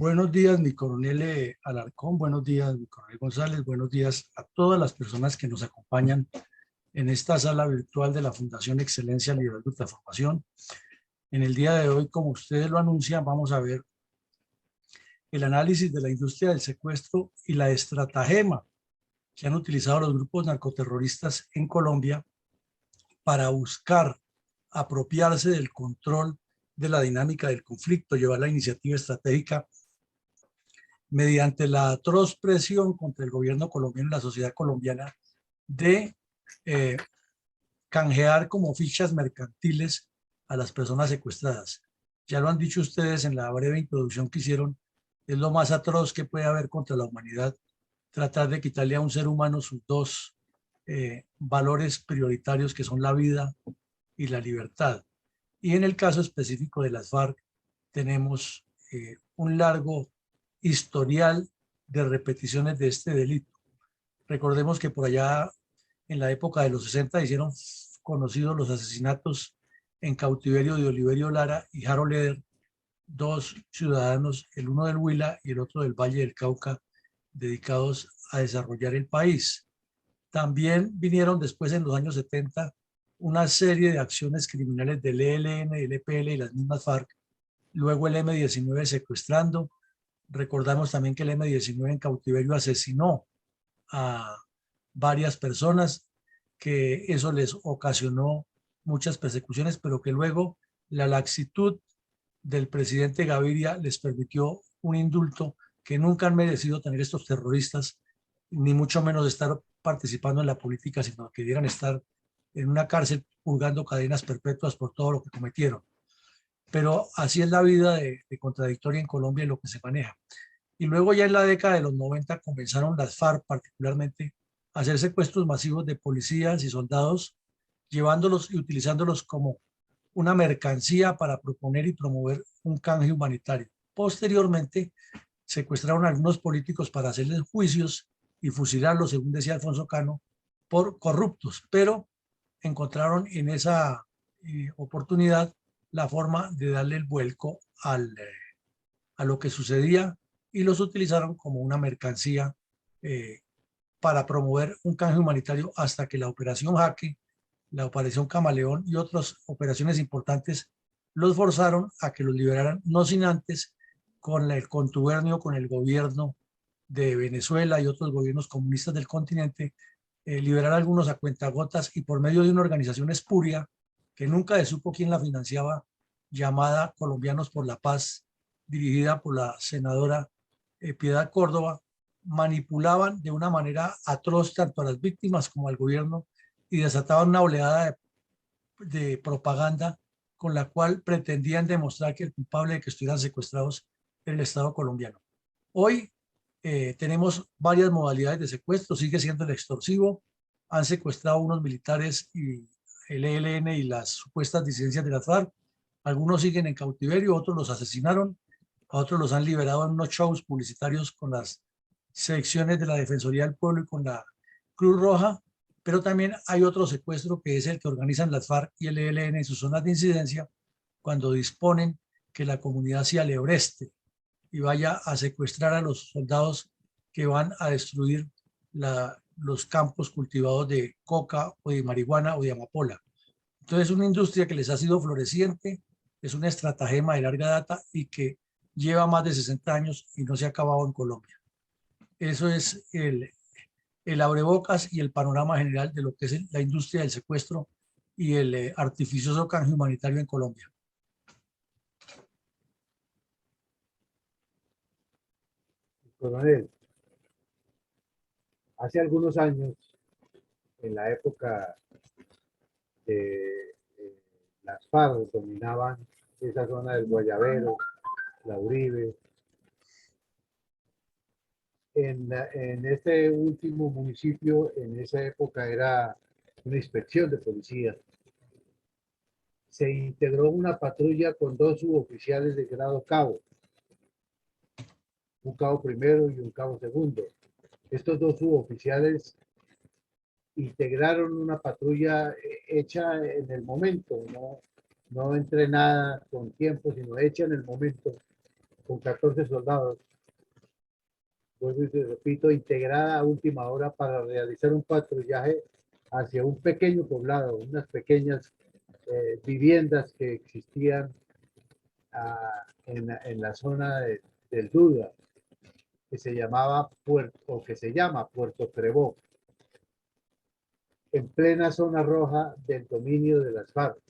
Buenos días, mi coronel Alarcón, buenos días, mi coronel González, buenos días a todas las personas que nos acompañan en esta sala virtual de la Fundación Excelencia Liderazgo y Transformación. En el día de hoy, como ustedes lo anuncian, vamos a ver el análisis de la industria del secuestro y la estratagema que han utilizado los grupos narcoterroristas en Colombia para buscar apropiarse del control de la dinámica del conflicto, llevar la iniciativa estratégica mediante la atroz presión contra el gobierno colombiano y la sociedad colombiana de eh, canjear como fichas mercantiles a las personas secuestradas. Ya lo han dicho ustedes en la breve introducción que hicieron, es lo más atroz que puede haber contra la humanidad, tratar de quitarle a un ser humano sus dos valores prioritarios que son la vida y la libertad. Y en el caso específico de las FARC tenemos un largo historial de repeticiones de este delito. Recordemos que por allá en la época de los 60 hicieron conocidos los asesinatos en cautiverio de Oliverio Lara y Harold Leder, dos ciudadanos, el uno del Huila y el otro del Valle del Cauca, dedicados a desarrollar el país. También vinieron después en los años 70 una serie de acciones criminales del ELN, del EPL y las mismas FARC. Luego el M-19 secuestrando. Recordamos también que el M-19 en cautiverio asesinó a varias personas, que eso les ocasionó muchas persecuciones, pero que luego la laxitud del presidente Gaviria les permitió un indulto que nunca han merecido tener estos terroristas, ni mucho menos estar participando en la política, sino que debieran estar en una cárcel purgando cadenas perpetuas por todo lo que cometieron. Pero así es la vida de contradictoria en Colombia y lo que se maneja. Y luego ya en la década de los 90 comenzaron las FARC particularmente a hacer secuestros masivos de policías y soldados, llevándolos y utilizándolos como una mercancía para proponer y promover un canje humanitario. Posteriormente, secuestraron a algunos políticos para hacerles juicios y fusilarlos, según decía Alfonso Cano, por corruptos, pero encontraron en esa oportunidad la forma de darle el vuelco a lo que sucedía y los utilizaron como una mercancía eh, para promover un canje humanitario hasta que la Operación Jaque, la Operación Camaleón y otras operaciones importantes los forzaron a que los liberaran, no sin antes, con el contubernio con el gobierno de Venezuela y otros gobiernos comunistas del continente, liberar a algunos a cuentagotas y por medio de una organización espuria que nunca se supo quién la financiaba, llamada Colombianos por la Paz, dirigida por la senadora Piedad Córdoba, manipulaban de una manera atroz tanto a las víctimas como al gobierno y desataban una oleada de propaganda con la cual pretendían demostrar que el culpable de que estuvieran secuestrados era el Estado colombiano. Hoy tenemos varias modalidades de secuestro, sigue siendo el extorsivo, han secuestrado a unos militares y el ELN y las supuestas disidencias de la FARC, algunos siguen en cautiverio, otros los asesinaron, a otros los han liberado en unos shows publicitarios con las secciones de la Defensoría del Pueblo y con la Cruz Roja, pero también hay otro secuestro que es el que organizan las FARC y el ELN en sus zonas de incidencia cuando disponen que la comunidad se alebreste y vaya a secuestrar a los soldados que van a destruir los campos cultivados de coca o de marihuana o de amapola. Entonces es una industria que les ha sido floreciente, es una estratagema de larga data y que lleva más de 60 años y no se ha acabado en Colombia. Eso es el abrebocas y el panorama general de lo que es la industria del secuestro y el artificioso canje humanitario en Colombia. Coronel, hace algunos años, en la época de las FARC, dominaban esa zona del Guayabero, la Uribe. En este último municipio, en esa época era una inspección de policía. Se integró una patrulla con dos suboficiales de grado cabo, un cabo primero y un cabo segundo. Estos dos suboficiales integraron una patrulla hecha en el momento, no entrenada con tiempo, sino hecha en el momento, con 14 soldados, vuelvo y te repito, integrada a última hora para realizar un patrullaje hacia un pequeño poblado, unas pequeñas viviendas que existían en la zona del Duda, que se llamaba o que se llama Puerto Crevó, en plena zona roja del dominio de las FARC.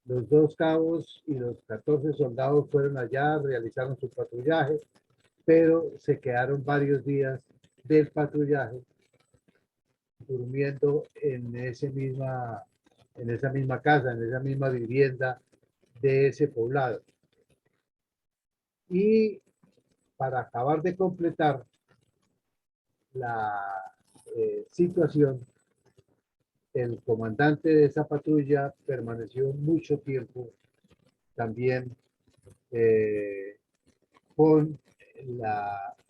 Los dos cabos y los 14 soldados fueron allá, realizaron su patrullaje, pero se quedaron varios días del patrullaje durmiendo en esa misma casa, en esa misma vivienda de ese poblado. Y para acabar de completar la situación, el comandante de esa patrulla permaneció mucho tiempo también con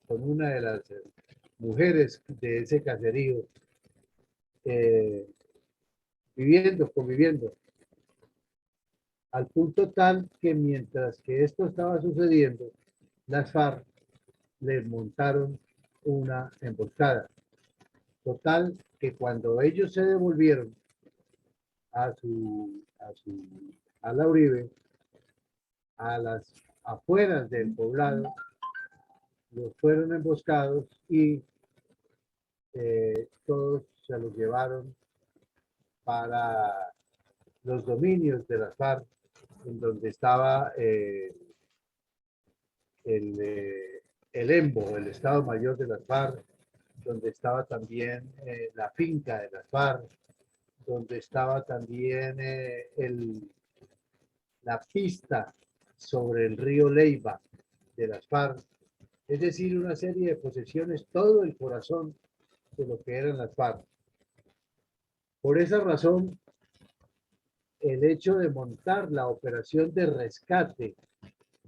una de las mujeres de ese caserío, conviviendo, al punto tal que mientras que esto estaba sucediendo, las FARC les montaron una emboscada. Total, que cuando ellos se devolvieron a la Uribe, a las afueras del poblado, los fueron emboscados y todos se los llevaron para los dominios de las FARC, en donde estaba el EMBO, el Estado Mayor de las FARC, donde estaba también la finca de las FARC, donde estaba también la pista sobre el río Leiva de las FARC, es decir, una serie de posesiones, todo el corazón de lo que eran las FARC. Por esa razón, el hecho de montar la operación de rescate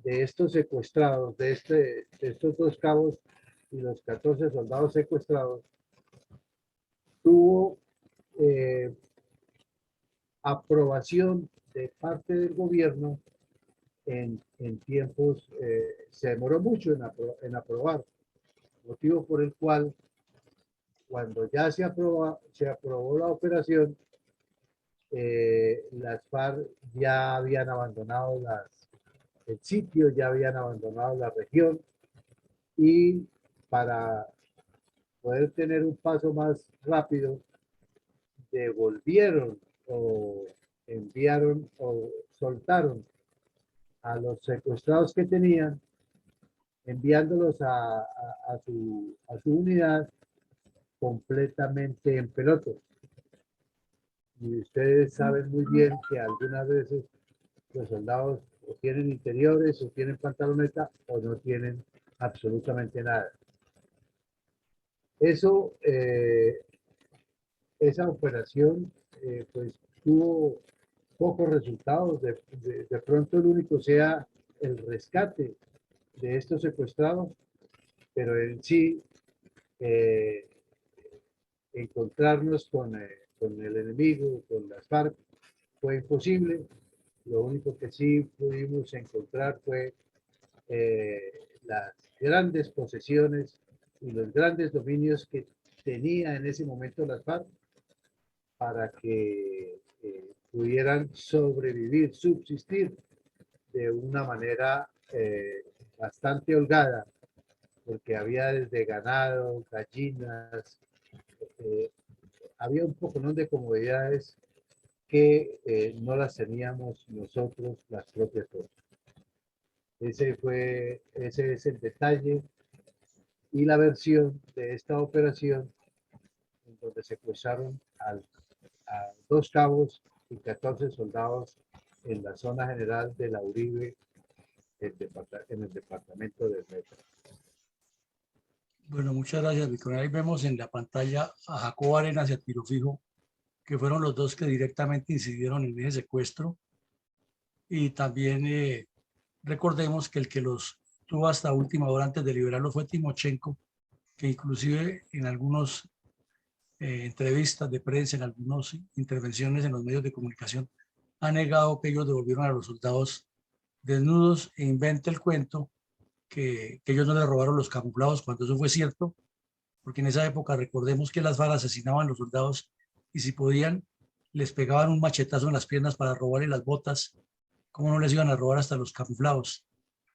de estos secuestrados, de estos dos cabos y los 14 soldados secuestrados, tuvo aprobación de parte del gobierno en tiempos, se demoró mucho en aprobar, motivo por el cual cuando ya se aprobó la operación, las FARC ya habían abandonado el sitio, ya habían abandonado la región, y para poder tener un paso más rápido, devolvieron o enviaron o soltaron a los secuestrados que tenían, enviándolos a su unidad completamente en pelotas. Y ustedes saben muy bien que algunas veces los soldados o tienen interiores, o tienen pantaloneta, o no tienen absolutamente nada. Eso, esa operación, pues tuvo pocos resultados. De pronto el único sea el rescate de estos secuestrados, pero en sí encontrarnos con el enemigo, con las FARC, fue imposible. Lo único que sí pudimos encontrar fue las grandes posesiones y los grandes dominios que tenía en ese momento las FARC para que pudieran sobrevivir, subsistir de una manera bastante holgada, porque había desde ganado, gallinas, había un poco de comodidades que no las teníamos nosotros, las propias fuerzas. Ese es el detalle y la versión de esta operación, en donde secuestraron a 2 cabos y 14 soldados en la zona general de la Uribe, en el departamento del Meta. Bueno, muchas gracias, Víctor. Ahí vemos en la pantalla a Jacobo Arenas y a Tiro Fijo, que fueron los dos que directamente incidieron en ese secuestro. Y también recordemos que el que los tuvo hasta última hora antes de liberarlos fue Timochenko, que inclusive en algunas entrevistas de prensa, en algunas intervenciones en los medios de comunicación, ha negado que ellos devolvieron a los soldados desnudos e inventa el cuento que ellos no le robaron los camuflados, cuando eso fue cierto, porque en esa época recordemos que las FARC asesinaban a los soldados y si podían les pegaban un machetazo en las piernas para robarle las botas. ¿Cómo no les iban a robar hasta los camuflados?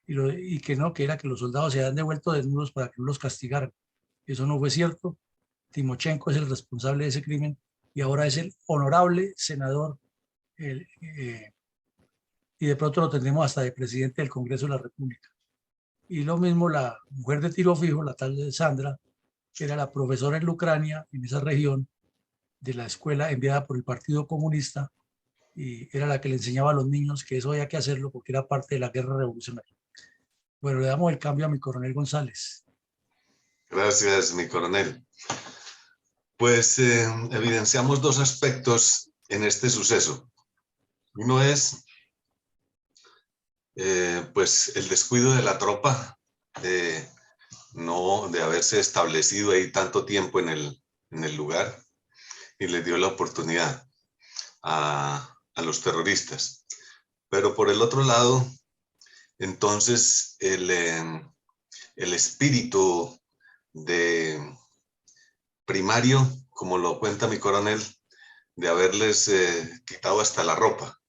Y que no, que era que los soldados se habían devuelto desnudos para que no los castigaran. Eso no fue cierto. Timochenko es el responsable de ese crimen y ahora es el honorable senador el, y de pronto lo tendremos hasta de presidente del Congreso de la República. Y lo mismo la mujer de tiro fijo, la tal de Sandra, que era la profesora en Ucrania, en esa región de la escuela enviada por el Partido Comunista, y era la que le enseñaba a los niños que eso había que hacerlo porque era parte de la guerra revolucionaria. Bueno, le damos el cambio a mi coronel González. Gracias, mi coronel. Pues evidenciamos dos aspectos en este suceso. Uno es pues el descuido de la tropa, no de haberse establecido ahí tanto tiempo en el lugar y le dio la oportunidad a los terroristas. Pero por el otro lado, entonces el espíritu de primario, como lo cuenta mi coronel, de haberles quitado hasta la ropa.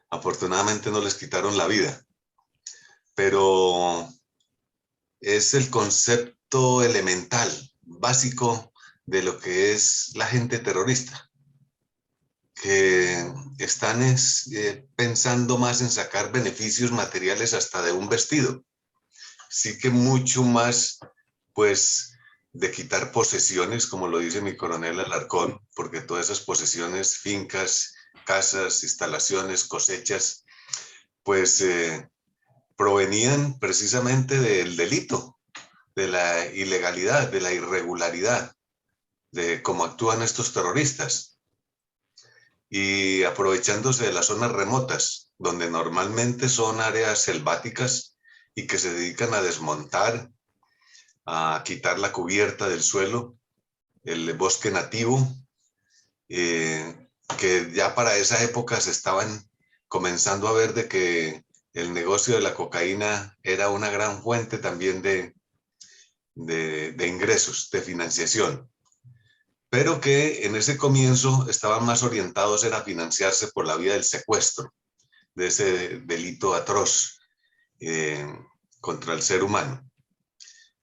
Afortunadamente no les quitaron la vida, pero es el concepto elemental, básico de lo que es la gente terrorista, que están pensando más en sacar beneficios materiales hasta de un vestido. Sí que mucho más, pues, de quitar posesiones, como lo dice mi coronel Alarcón, porque todas esas posesiones, fincas, casas, instalaciones, cosechas, pues provenían precisamente del delito, de la ilegalidad, de la irregularidad, de cómo actúan estos terroristas. Y aprovechándose de las zonas remotas, donde normalmente son áreas selváticas y que se dedican a desmontar, a quitar la cubierta del suelo, el bosque nativo, que ya para esa época se estaban comenzando a ver de que el negocio de la cocaína era una gran fuente también de ingresos, de financiación, pero que en ese comienzo estaban más orientados a financiarse por la vía del secuestro, de ese delito atroz contra el ser humano,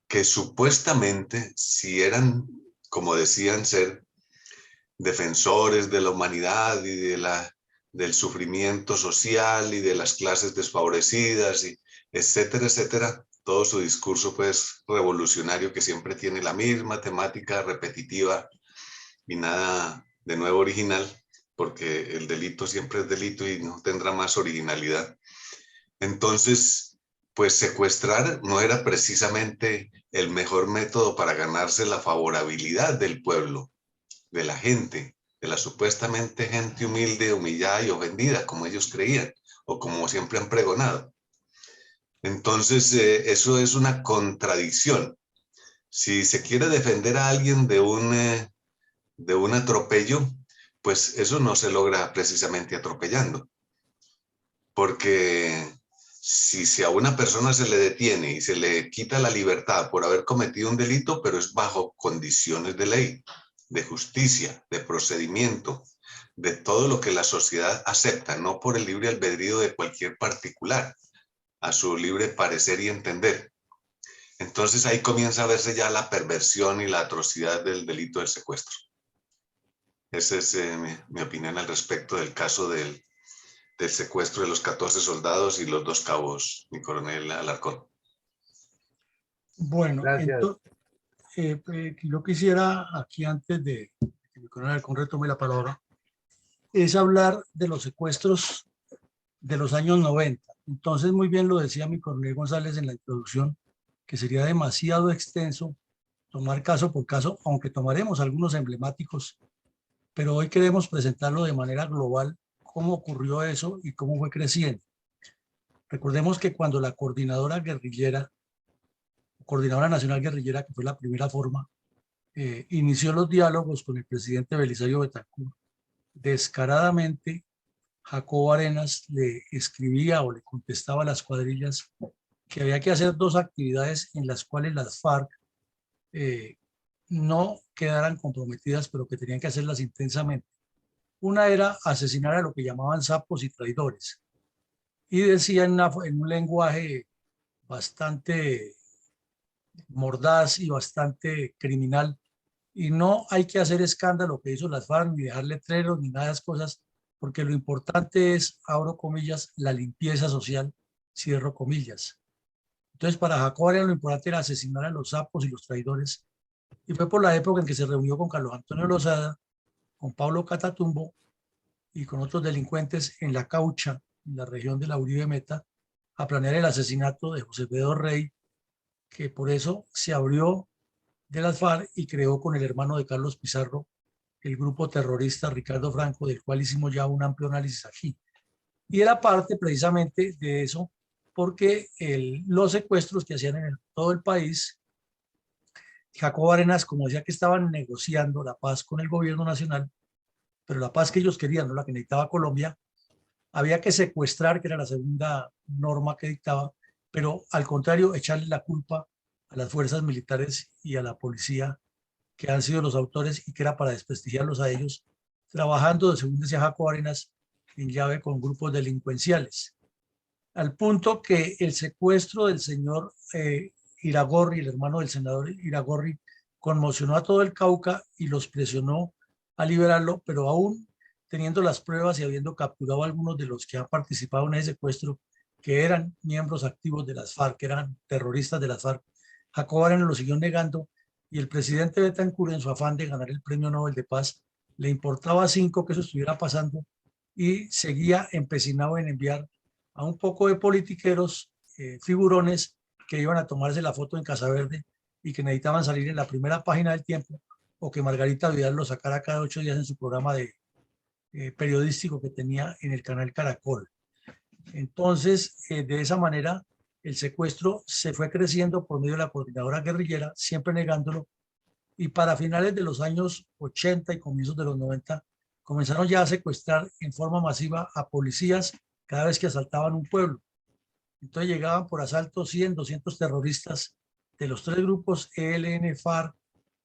que supuestamente si eran, como decían ser, defensores de la humanidad y del sufrimiento social y de las clases desfavorecidas, y etcétera, etcétera. Todo su discurso pues revolucionario que siempre tiene la misma temática repetitiva y nada de nuevo original, porque el delito siempre es delito y no tendrá más originalidad. Entonces, pues secuestrar no era precisamente el mejor método para ganarse la favorabilidad del pueblo, de la gente, de la supuestamente gente humilde, humillada y ofendida, como ellos creían, o como siempre han pregonado. Entonces, eso es una contradicción. Si se quiere defender a alguien de un atropello, pues eso no se logra precisamente atropellando. Porque si a una persona se le detiene y se le quita la libertad por haber cometido un delito, pero es bajo condiciones de ley, de justicia, de procedimiento, de todo lo que la sociedad acepta, no por el libre albedrío de cualquier particular, a su libre parecer y entender. Entonces ahí comienza a verse ya la perversión y la atrocidad del delito del secuestro. Esa es mi opinión al respecto del caso del secuestro de los 14 soldados y los 2 cabos, mi coronel Alarcón. Bueno, entonces, yo quisiera aquí antes de que mi coronel Alarcón retome la palabra, es hablar de los secuestros de los años 90. Entonces, muy bien lo decía mi coronel González en la introducción, que sería demasiado extenso tomar caso por caso, aunque tomaremos algunos emblemáticos, pero hoy queremos presentarlo de manera global, cómo ocurrió eso y cómo fue creciendo. Recordemos que cuando la coordinadora guerrillera, coordinadora nacional guerrillera, que fue la primera forma, inició los diálogos con el presidente Belisario Betancur, descaradamente Jacobo Arenas le escribía o le contestaba a las cuadrillas que había que hacer dos actividades en las cuales las FARC no quedaran comprometidas, pero que tenían que hacerlas intensamente. Una era asesinar a lo que llamaban sapos y traidores. Y decía en un lenguaje bastante mordaz y bastante criminal, y no hay que hacer escándalo que hizo las FARC, ni dejar letreros, ni nada de esas cosas, porque lo importante es, abro comillas, la limpieza social, cierro comillas. Entonces, para Jacobo Arenas lo importante era asesinar a los sapos y los traidores, y fue por la época en que se reunió con Carlos Antonio Lozada, con Pablo Catatumbo y con otros delincuentes en La Caucha, en la región de la Uribe Meta, a planear el asesinato de José Pedro Rey, que por eso se abrió de las FARC y creó con el hermano de Carlos Pizarro el grupo terrorista Ricardo Franco, del cual hicimos ya un amplio análisis aquí. Y era parte precisamente de eso, porque los secuestros que hacían en todo el país, Jacobo Arenas, como decía que estaban negociando la paz con el gobierno nacional, pero la paz que ellos querían, no la que necesitaba Colombia, había que secuestrar, que era la segunda norma que dictaba, pero al contrario, echarle la culpa a las fuerzas militares y a la policía, que han sido los autores y que era para desprestigiarlos a ellos, trabajando, según decía Jacobo Arenas, en llave con grupos delincuenciales. Al punto que el secuestro del señor Iragorri, el hermano del senador Iragorri, conmocionó a todo el Cauca y los presionó a liberarlo, pero aún teniendo las pruebas y habiendo capturado a algunos de los que han participado en ese secuestro, que eran miembros activos de las FARC, que eran terroristas de las FARC, Jacobo Arenas lo siguió negando y el presidente Betancur, en su afán de ganar el Premio Nobel de Paz, le importaba 5 que eso estuviera pasando y seguía empecinado en enviar a un poco de politiqueros, figurones, que iban a tomarse la foto en Casa Verde y que necesitaban salir en la primera página del Tiempo, o que Margarita Vidal lo sacara cada 8 días en su programa periodístico que tenía en el canal Caracol. Entonces, de esa manera, el secuestro se fue creciendo por medio de la coordinadora guerrillera, siempre negándolo, y para finales de los años 80 y comienzos de los 90, comenzaron ya a secuestrar en forma masiva a policías cada vez que asaltaban un pueblo. Entonces llegaban por asalto 100, 200 terroristas de los 3 grupos, ELN, FARC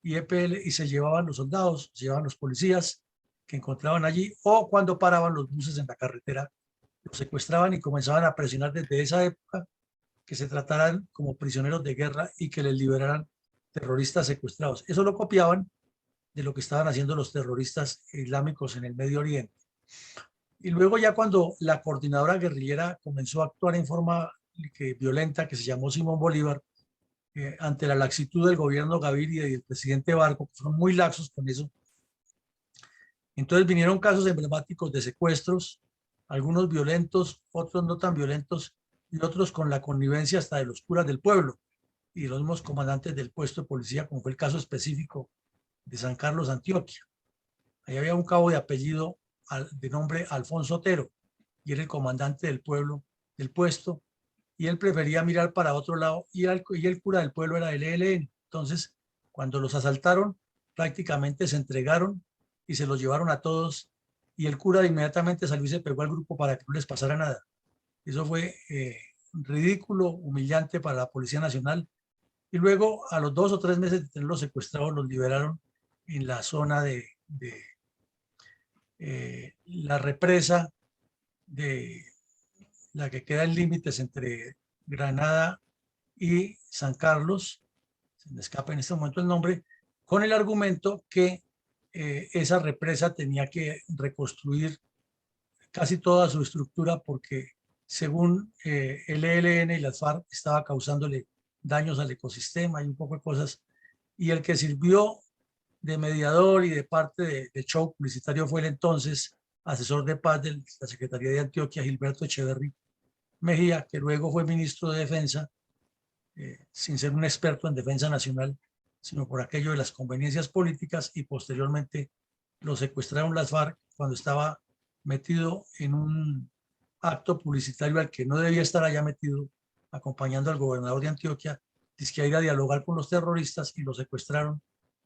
y EPL, y se llevaban los soldados, se llevaban los policías que encontraban allí, o cuando paraban los buses en la carretera, los secuestraban y comenzaban a presionar desde esa época que se trataran como prisioneros de guerra y que les liberaran terroristas secuestrados. Eso lo copiaban de lo que estaban haciendo los terroristas islámicos en el Medio Oriente. Y luego ya cuando la coordinadora guerrillera comenzó a actuar en forma violenta, que se llamó Simón Bolívar, ante la laxitud del gobierno Gaviria y del presidente Barco, que fueron muy laxos con eso, entonces vinieron casos emblemáticos de secuestros, algunos violentos, otros no tan violentos, y otros con la connivencia hasta de los curas del pueblo y los mismos comandantes del puesto de policía, como fue el caso específico de San Carlos, Antioquia. Ahí había un cabo de apellido de nombre Alfonso Otero, y era el comandante del pueblo, del puesto, y él prefería mirar para otro lado, y el cura del pueblo era del ELN. Entonces, cuando los asaltaron, prácticamente se entregaron y se los llevaron a todos, y el cura inmediatamente salió y se pegó al grupo para que no les pasara nada. Eso fue ridículo, humillante para la Policía Nacional. Y luego, a los 2 o 3 meses de tenerlos secuestrados, los liberaron en la zona de la represa de la que queda en límites entre Granada y San Carlos, se me escapa en este momento el nombre, con el argumento que esa represa tenía que reconstruir casi toda su estructura porque según el ELN y las FARC estaba causándole daños al ecosistema y un poco de cosas, y el que sirvió de mediador y de parte de show publicitario fue el entonces asesor de paz de la Secretaría de Antioquia, Gilberto Echeverry Mejía, que luego fue ministro de Defensa, sin ser un experto en defensa nacional, sino por aquello de las conveniencias políticas, y posteriormente lo secuestraron las FARC cuando estaba metido en un acto publicitario al que no debía estar allá metido, acompañando al gobernador de Antioquia, dice que iba a dialogar con los terroristas, y lo secuestraron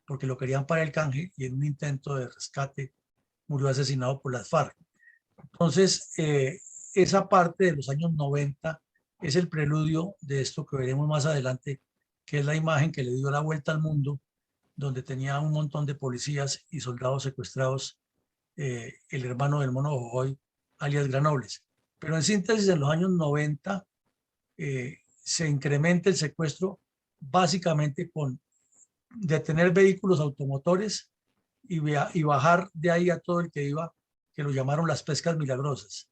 porque lo querían para el canje, y en un intento de rescate murió asesinado por las FARC. Entonces, esa parte de los años 90 es el preludio de esto que veremos más adelante, que es la imagen que le dio la vuelta al mundo, donde tenía un montón de policías y soldados secuestrados, el hermano del Mono Jojoy, alias Granobles. Pero en síntesis, en los años 90 se incrementa el secuestro básicamente con detener vehículos automotores y bajar de ahí a todo el que iba, que lo llamaron las pescas milagrosas.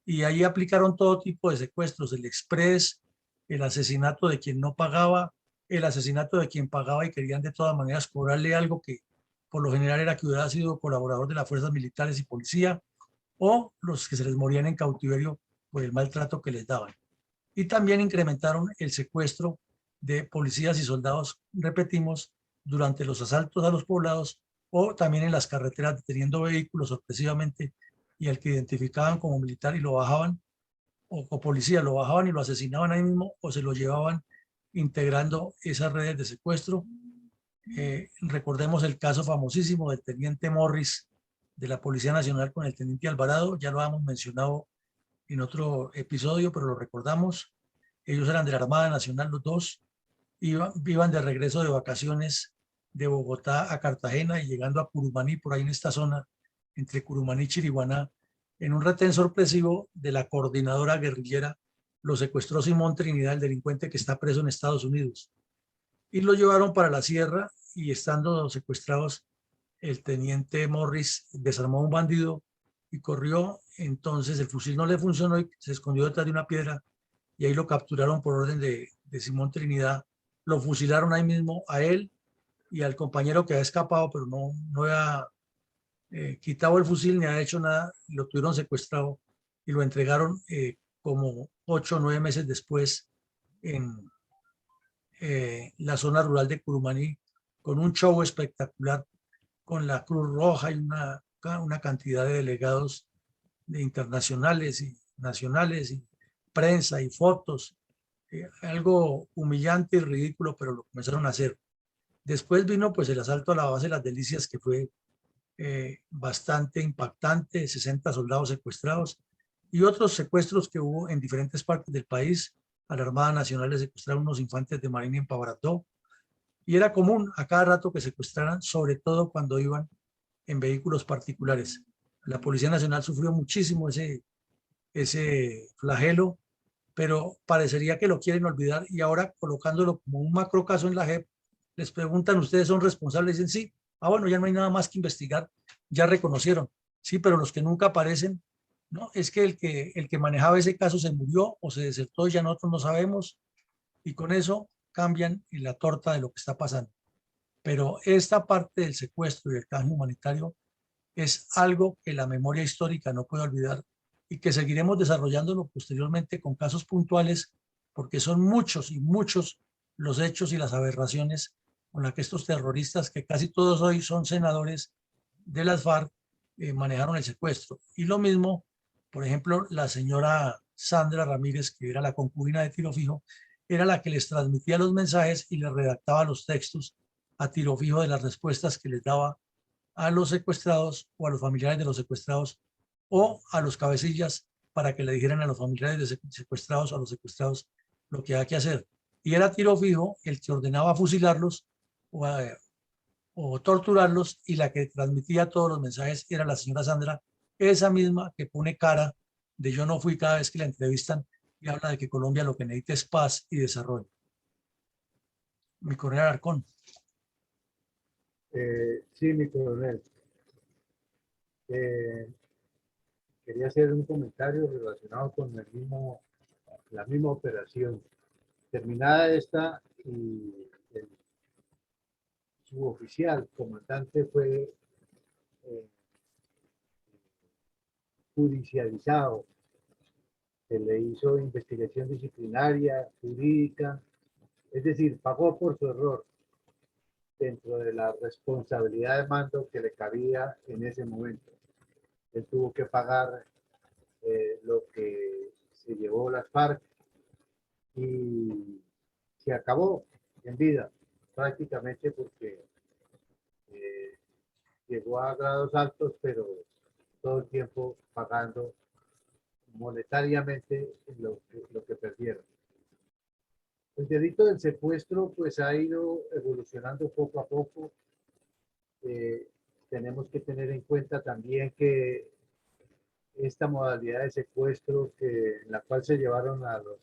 Y ahí aplicaron todo tipo de secuestros, el express, el asesinato de quien no pagaba, el asesinato de quien pagaba y querían de todas maneras cobrarle algo que por lo general era que hubiera sido colaborador de las fuerzas militares y policía, o los que se les morían en cautiverio por el maltrato que les daban. Y también incrementaron el secuestro de policías y soldados, repetimos, durante los asaltos a los poblados o también en las carreteras deteniendo vehículos sorpresivamente y al que identificaban como militar y lo bajaban, o policía lo bajaban y lo asesinaban ahí mismo o se lo llevaban integrando esas redes de secuestro. Recordemos el caso famosísimo del teniente Morris de la Policía Nacional con el teniente Alvarado, ya lo hemos mencionado en otro episodio, pero lo recordamos. Ellos eran de la Armada Nacional los dos, iban de regreso de vacaciones de Bogotá a Cartagena y llegando a Curumaní, por ahí en esta zona, entre Curumaní y Chiriguaná, en un retén sorpresivo de la coordinadora guerrillera, lo secuestró Simón Trinidad, el delincuente que está preso en Estados Unidos, y lo llevaron para la sierra y estando secuestrados, el teniente Morris desarmó a un bandido y corrió, entonces el fusil no le funcionó y se escondió detrás de una piedra y ahí lo capturaron por orden de Simón Trinidad, lo fusilaron ahí mismo a él y al compañero que había escapado, pero no había quitado el fusil ni había hecho nada, lo tuvieron secuestrado y lo entregaron como 8 o 9 meses después en la zona rural de Curumaní, con un show espectacular, con la Cruz Roja y una cantidad de delegados de internacionales y nacionales y prensa y fotos, algo humillante y ridículo, pero lo comenzaron a hacer. Después vino pues el asalto a la base de las Delicias, que fue bastante impactante, 60 soldados secuestrados y otros secuestros que hubo en diferentes partes del país. A la Armada Nacional le secuestraron unos infantes de marina en Pavarató y era común a cada rato que secuestraran, sobre todo cuando iban en vehículos particulares. La Policía Nacional sufrió muchísimo ese flagelo, pero parecería que lo quieren olvidar y ahora colocándolo como un macro caso en la JEP, les preguntan, ¿ustedes son responsables? Dicen, sí. Ah, bueno, ya no hay nada más que investigar, ya reconocieron. Sí, pero los que nunca aparecen, no, es que el que manejaba ese caso se murió o se desertó, ya nosotros no sabemos, y con eso cambian en la torta de lo que está pasando. Pero esta parte del secuestro y el canje humanitario es algo que la memoria histórica no puede olvidar y que seguiremos desarrollándolo posteriormente con casos puntuales, porque son muchos y muchos los hechos y las aberraciones con las que estos terroristas, que casi todos hoy son senadores de las FARC, manejaron el secuestro. Y lo mismo, por ejemplo, la señora Sandra Ramírez, que era la concubina de Tiro Fijo, era la que les transmitía los mensajes y les redactaba los textos a Tiro Fijo de las respuestas que les daba a los secuestrados o a los familiares de los secuestrados o a los cabecillas para que le dijeran a los familiares de secuestrados o a los secuestrados lo que había que hacer. Y era Tiro Fijo el que ordenaba fusilarlos o torturarlos y la que transmitía todos los mensajes era la señora Sandra, esa misma que pone cara de yo no fui cada vez que la entrevistan y habla de que Colombia lo que necesita es paz y desarrollo. Mi coronel Arcón. Sí, mi coronel. Eh, Quería hacer un comentario relacionado con la misma operación. Terminada esta, y el suboficial comandante fue eh, judicializado. Se le hizo investigación disciplinaria, jurídica, es decir, pagó por su error dentro de la responsabilidad de mando que le cabía en ese momento. Él tuvo que pagar lo que se llevó las FARC y se acabó en vida, prácticamente, porque llegó a grados altos, pero todo el tiempo pagando monetariamente lo que perdieron. El delito del secuestro pues ha ido evolucionando poco a poco. Tenemos que tener en cuenta también que esta modalidad de secuestro en la cual se llevaron a los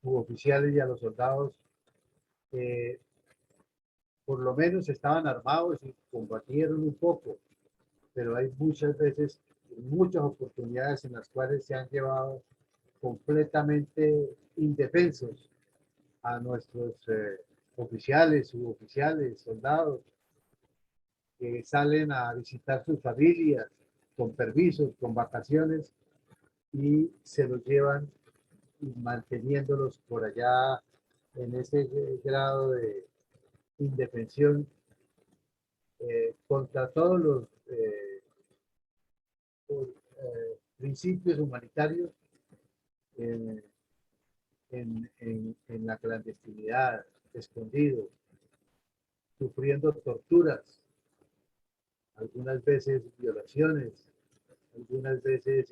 suboficiales y a los soldados, por lo menos estaban armados y combatieron un poco, pero hay muchas veces, muchas oportunidades en las cuales se han llevado completamente indefensos a nuestros oficiales, suboficiales, soldados, que salen a visitar sus familias con permisos, con vacaciones, y se los llevan manteniéndolos por allá en ese grado de indefensión contra todos los principios humanitarios en la clandestinidad, escondido, sufriendo torturas, algunas veces violaciones, algunas veces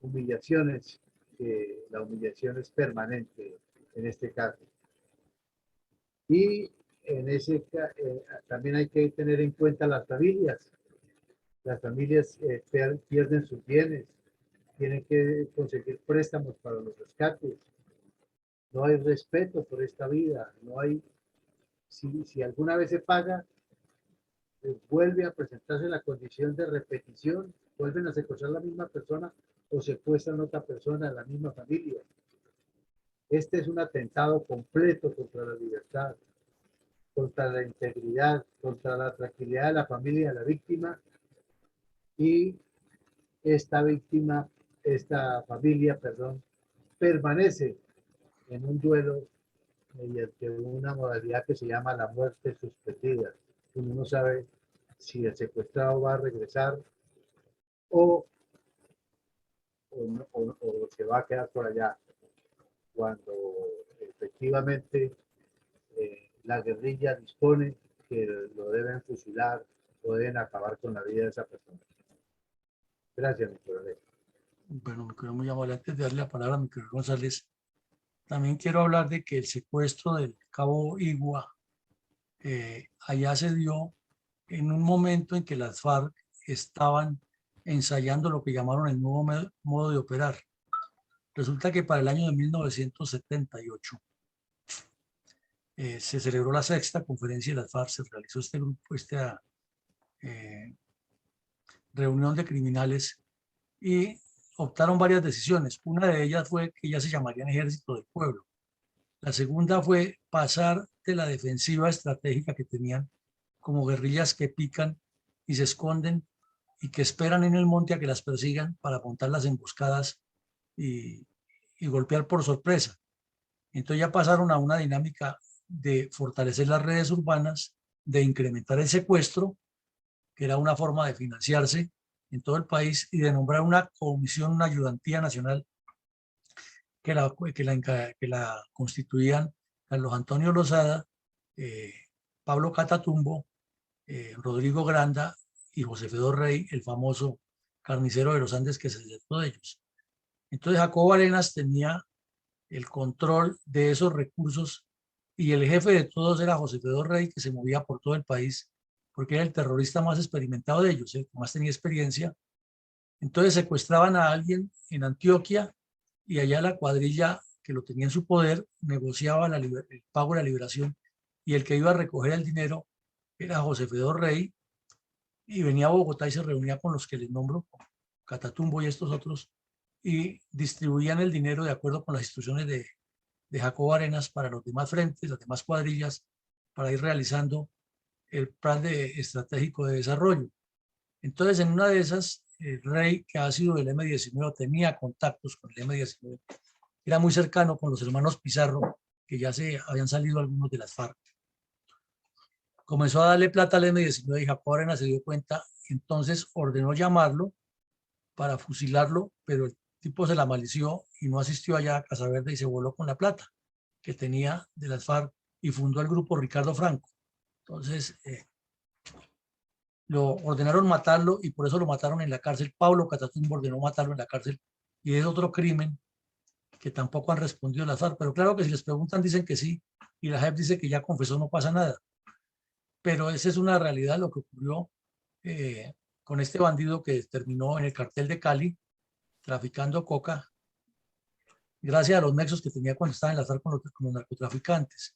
humillaciones, que la humillación es permanente en este caso. Y en ese también hay que tener en cuenta las familias. Las familias pierden sus bienes, tienen que conseguir préstamos para los rescates. No hay respeto por esta vida, no hay, si alguna vez se paga, vuelve a presentarse la condición de repetición, vuelven a secuestrar a la misma persona o secuestran a otra persona de la misma familia. Este es un atentado completo contra la libertad, contra la integridad, contra la tranquilidad de la familia de la víctima, y esta familia, permanece en un duelo mediante una modalidad que se llama la muerte suspendida. Uno no sabe si el secuestrado va a regresar o se va a quedar por allá cuando efectivamente la guerrilla dispone que lo deben fusilar o deben acabar con la vida de esa persona. Gracias, mi coronel. Bueno, me quedo muy amable. Antes de darle la palabra a mi querido González, también quiero hablar de que el secuestro del cabo Igua allá se dio en un momento en que las FARC estaban ensayando lo que llamaron el nuevo modo de operar. Resulta que para el año de 1978 se celebró la sexta conferencia de las FARC, se realizó esta reunión de criminales y optaron varias decisiones. Una de ellas fue que ya se llamarían Ejército del Pueblo. La segunda fue pasar de la defensiva estratégica que tenían como guerrillas que pican y se esconden y que esperan en el monte a que las persigan para montar las emboscadas y golpear por sorpresa. Entonces ya pasaron a una dinámica de fortalecer las redes urbanas, de incrementar el secuestro, que era una forma de financiarse en todo el país, y de nombrar una comisión, una ayudantía nacional que la constituían Carlos Antonio Lozada, Pablo Catatumbo, Rodrigo Granda y José Fedor Rey, el famoso carnicero de los Andes que se desertó de ellos. Entonces Jacobo Arenas tenía el control de esos recursos y el jefe de todos era José Fedor Rey, que se movía por todo el país porque era el terrorista más experimentado de ellos, el que más tenía experiencia. Entonces secuestraban a alguien en Antioquia y allá la cuadrilla que lo tenía en su poder negociaba el pago de la liberación, y el que iba a recoger el dinero era José Fedor Rey, y venía a Bogotá y se reunía con los que les nombro, Catatumbo y estos otros, y distribuían el dinero de acuerdo con las instrucciones de Jacobo Arenas para los demás frentes, las demás cuadrillas, para ir realizando el plan estratégico de desarrollo. Entonces, en una de esas, el Rey, que ha sido del M-19, tenía contactos con el M-19, era muy cercano con los hermanos Pizarro, que ya se habían salido algunos de las FARC. Comenzó a darle plata al M-19 y Jacobo Arenas se dio cuenta, entonces ordenó llamarlo para fusilarlo, pero el tipo se la malició y no asistió allá a Casa Verde y se voló con la plata que tenía de las FARC y fundó el grupo Ricardo Franco. Entonces, lo ordenaron matarlo y por eso lo mataron en la cárcel. Pablo Catatumbo ordenó matarlo en la cárcel y es otro crimen que tampoco han respondido las FARC, pero claro que si les preguntan dicen que sí y la JEP dice que ya confesó, no pasa nada. Pero esa es una realidad lo que ocurrió con este bandido que terminó en el cartel de Cali traficando coca gracias a los nexos que tenía cuando estaba en la FARC con los narcotraficantes.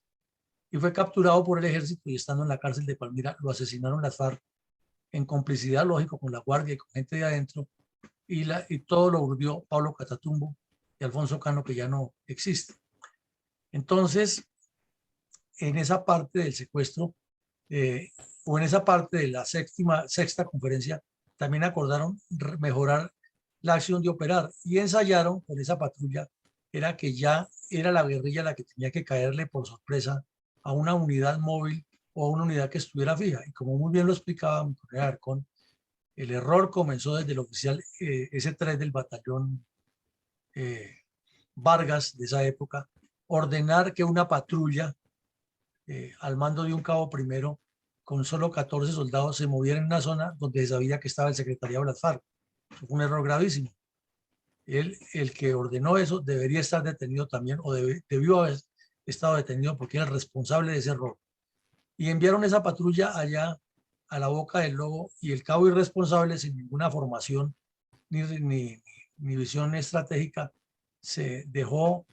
Y fue capturado por el ejército y estando en la cárcel de Palmira lo asesinaron las FARC en complicidad, lógico, con la guardia y con gente de adentro, y todo lo urdió Pablo Catatumbo y Alfonso Cano, que ya no existe. Entonces, en esa parte del secuestro, o en esa parte de la sexta conferencia, también acordaron mejorar la acción de operar y ensayaron con esa patrulla, era que ya era la guerrilla la que tenía que caerle por sorpresa a una unidad móvil o a una unidad que estuviera fija. Y como muy bien lo explicaba mi coronel Alarcón, el error comenzó desde el oficial S3 del batallón Vargas de esa época, ordenar que una patrulla al mando de un cabo primero con solo 14 soldados se moviera en una zona donde se sabía que estaba el secretariado de las FARC. Eso fue un error gravísimo. El que ordenó eso debería estar detenido también, o debió haber estado detenido porque era el responsable de ese error. Y enviaron esa patrulla allá a la boca del lobo y el cabo irresponsable, sin ninguna formación ni visión estratégica, se dejó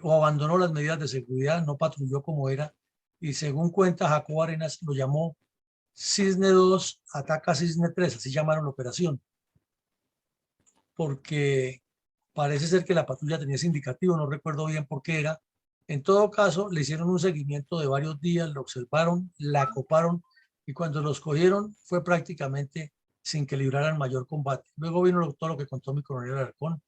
o abandonó las medidas de seguridad, no patrulló como era, y según cuenta Jacobo Arenas, lo llamó Cisne 2 ataca Cisne 3, así llamaron la operación, porque parece ser que la patrulla tenía ese indicativo, no recuerdo bien por qué era. En todo caso, le hicieron un seguimiento de varios días, lo observaron, la acoparon, y cuando los cogieron fue prácticamente sin que libraran mayor combate. Luego vino todo lo que contó mi coronel Alarcón,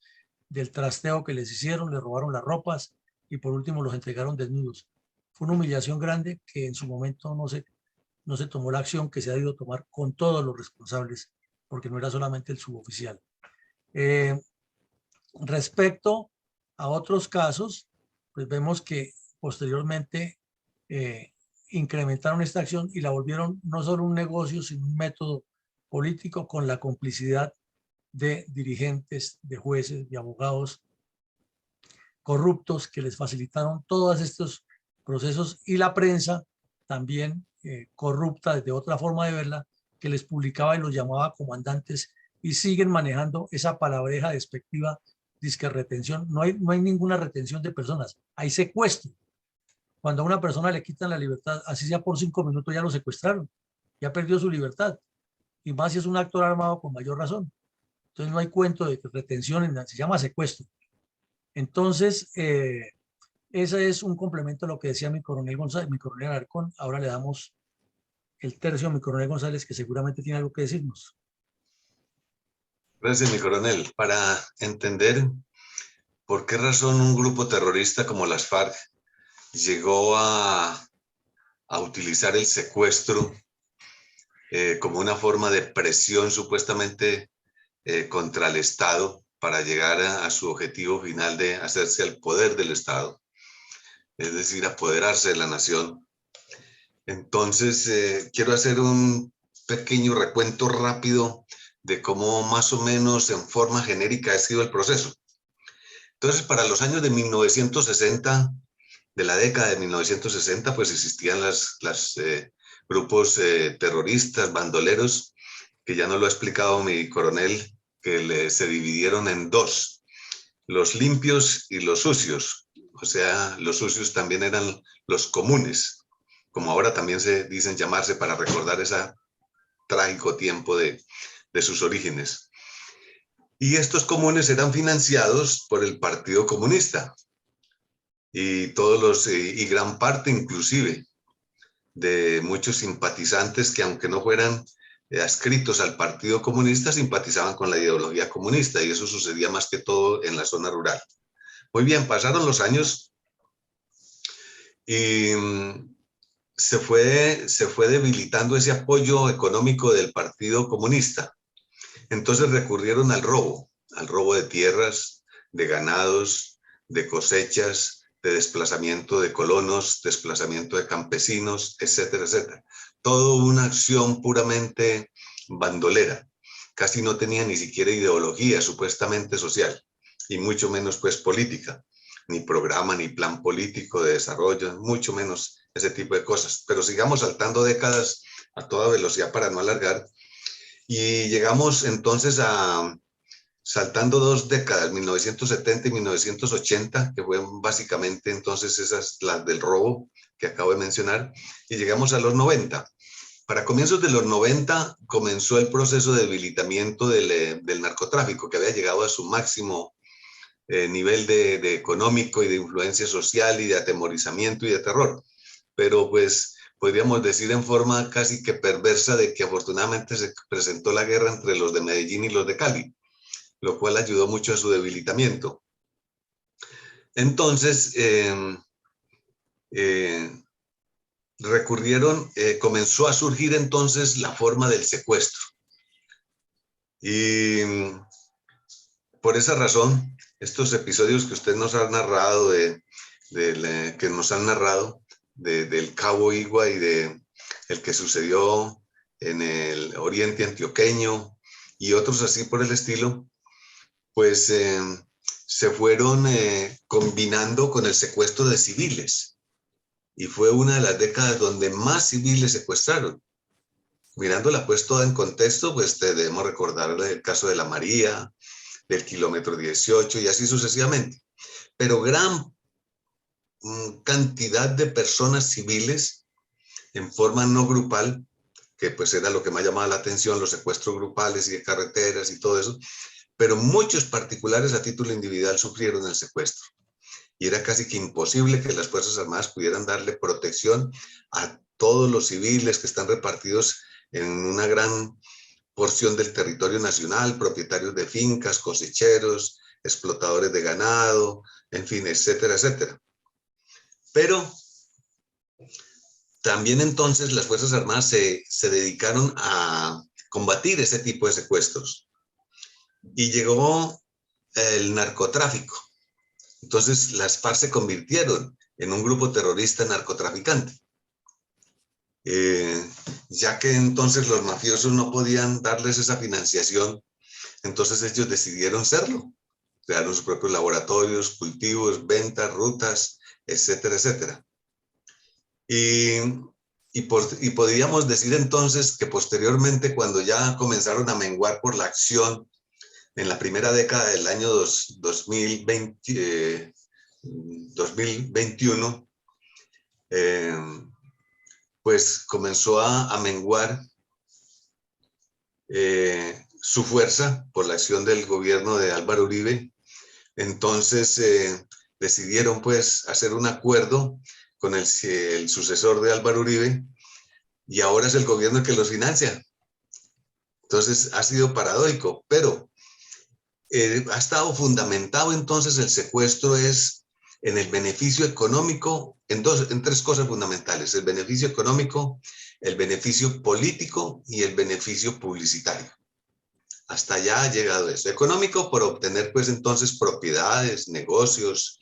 del trasteo que les hicieron, les robaron las ropas y por último los entregaron desnudos. Fue una humillación grande que en su momento no se tomó la acción que se ha debido tomar con todos los responsables, porque no era solamente el suboficial. Respecto a otros casos, pues vemos que posteriormente incrementaron esta acción y la volvieron no solo un negocio, sino un método político con la complicidad de dirigentes, de jueces, de abogados corruptos que les facilitaron todos estos procesos, y la prensa también corrupta desde otra forma de verla, que les publicaba y los llamaba comandantes, y siguen manejando esa palabreja despectiva, disque retención. No hay ninguna retención de personas, hay secuestro. Cuando a una persona le quitan la libertad, así sea por 5 minutos, ya lo secuestraron, ya perdió su libertad, y más si es un actor armado con mayor razón. Entonces no hay cuento de retención, se llama secuestro. Entonces, ese es un complemento a lo que decía mi coronel González, mi coronel Alarcón. Ahora le damos el tercio a mi coronel González, que seguramente tiene algo que decirnos. Gracias, mi coronel. Para entender por qué razón un grupo terrorista como las FARC llegó a utilizar el secuestro como una forma de presión supuestamente contra el Estado para llegar a su objetivo final de hacerse al poder del Estado, es decir, apoderarse de la nación. Entonces, quiero hacer un pequeño recuento rápido de cómo más o menos en forma genérica ha sido el proceso. Entonces, para los años de 1960, de la década de 1960, pues existían los grupos terroristas, bandoleros, que ya nos lo ha explicado mi coronel, que se dividieron en dos, los limpios y los sucios. O sea, los sucios también eran los comunes, como ahora también se dicen llamarse para recordar ese trágico tiempo de sus orígenes. Y estos comunes eran financiados por el Partido Comunista y y gran parte inclusive de muchos simpatizantes que, aunque no fueran adscritos al Partido Comunista, simpatizaban con la ideología comunista, y eso sucedía más que todo en la zona rural. Muy bien, pasaron los años y se fue debilitando ese apoyo económico del Partido Comunista. Entonces recurrieron al robo de tierras, de ganados, de cosechas, de desplazamiento de colonos, desplazamiento de campesinos, etcétera, etcétera. todo una acción puramente bandolera. Casi no tenía ni siquiera ideología supuestamente social, y mucho menos pues política, ni programa, ni plan político de desarrollo, mucho menos ese tipo de cosas. Pero sigamos saltando décadas a toda velocidad para no alargar, y llegamos entonces a, saltando 2 décadas, 1970 y 1980, que fueron básicamente entonces esas, las del robo que acabo de mencionar, y llegamos a los 90. Para comienzos de los 90 comenzó el proceso de debilitamiento del narcotráfico, que había llegado a su máximo nivel de económico y de influencia social y de atemorizamiento y de terror. Pero pues podríamos decir en forma casi que perversa de que afortunadamente se presentó la guerra entre los de Medellín y los de Cali, lo cual ayudó mucho a su debilitamiento. Entonces, comenzó a surgir entonces la forma del secuestro. Y por esa razón, estos episodios que usted nos ha narrado, que nos han narrado, del Cabo Igua y de el que sucedió en el oriente antioqueño y otros así por el estilo, pues se fueron combinando con el secuestro de civiles. Y fue una de las décadas donde más civiles secuestraron. Mirándola pues toda en contexto, pues debemos recordar el caso de la María, del kilómetro 18 y así sucesivamente. Pero gran cantidad de personas civiles en forma no grupal, que pues era lo que más llamaba la atención, los secuestros grupales y de carreteras y todo eso, pero muchos particulares a título individual sufrieron el secuestro. Y era casi que imposible que las Fuerzas Armadas pudieran darle protección a todos los civiles que están repartidos en una gran porción del territorio nacional, propietarios de fincas, cosecheros, explotadores de ganado, en fin, etcétera, etcétera. Pero también entonces las Fuerzas Armadas se dedicaron a combatir ese tipo de secuestros. Y llegó el narcotráfico. Entonces las FARC se convirtieron en un grupo terrorista narcotraficante. Ya que entonces los mafiosos no podían darles esa financiación, entonces ellos decidieron serlo. Crearon sus propios laboratorios, cultivos, ventas, rutas, etcétera, etcétera. Y podríamos decir entonces que posteriormente, cuando ya comenzaron a menguar por la acción, en la primera década del año 2021, pues comenzó a menguar su fuerza por la acción del gobierno de Álvaro Uribe. Entonces decidieron pues hacer un acuerdo con el sucesor de Álvaro Uribe, y ahora es el gobierno el que los financia. Entonces ha sido paradójico, pero ha estado fundamentado entonces el secuestro es en el beneficio económico, en 3 cosas fundamentales: el beneficio económico, el beneficio político y el beneficio publicitario. Hasta allá ha llegado eso. Económico, por obtener pues entonces propiedades, negocios,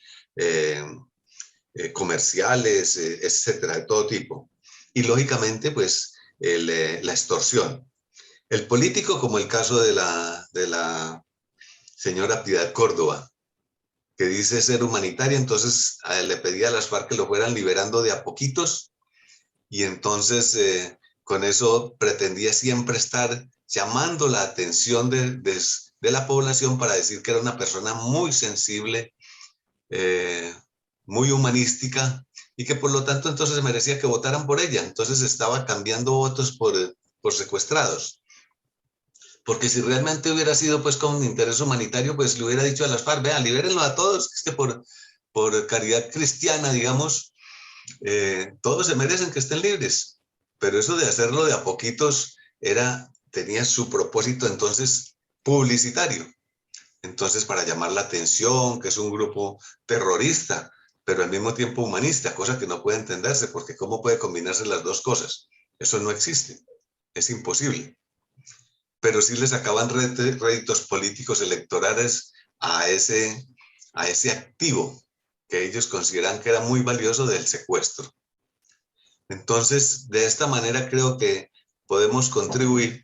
comerciales, etcétera, de todo tipo. Y lógicamente pues la extorsión. El político, como el caso de la señora Piedad Córdoba, que dice ser humanitaria, entonces le pedía a las FARC que lo fueran liberando de a poquitos, y entonces con eso pretendía siempre estar llamando la atención de la población para decir que era una persona muy sensible, muy humanística, y que por lo tanto entonces merecía que votaran por ella. Entonces estaba cambiando votos por secuestrados. Porque si realmente hubiera sido pues con interés humanitario, pues le hubiera dicho a las FARC: vean, libérenlo a todos, que por caridad cristiana, digamos, todos se merecen que estén libres. Pero eso de hacerlo de a poquitos tenía su propósito entonces publicitario. Entonces, para llamar la atención, que es un grupo terrorista, pero al mismo tiempo humanista, cosa que no puede entenderse, porque ¿cómo puede combinarse las dos cosas? Eso no existe, es imposible. Pero sí les sacaban réditos políticos electorales a ese activo que ellos consideran que era muy valioso del secuestro. Entonces, de esta manera creo que podemos contribuir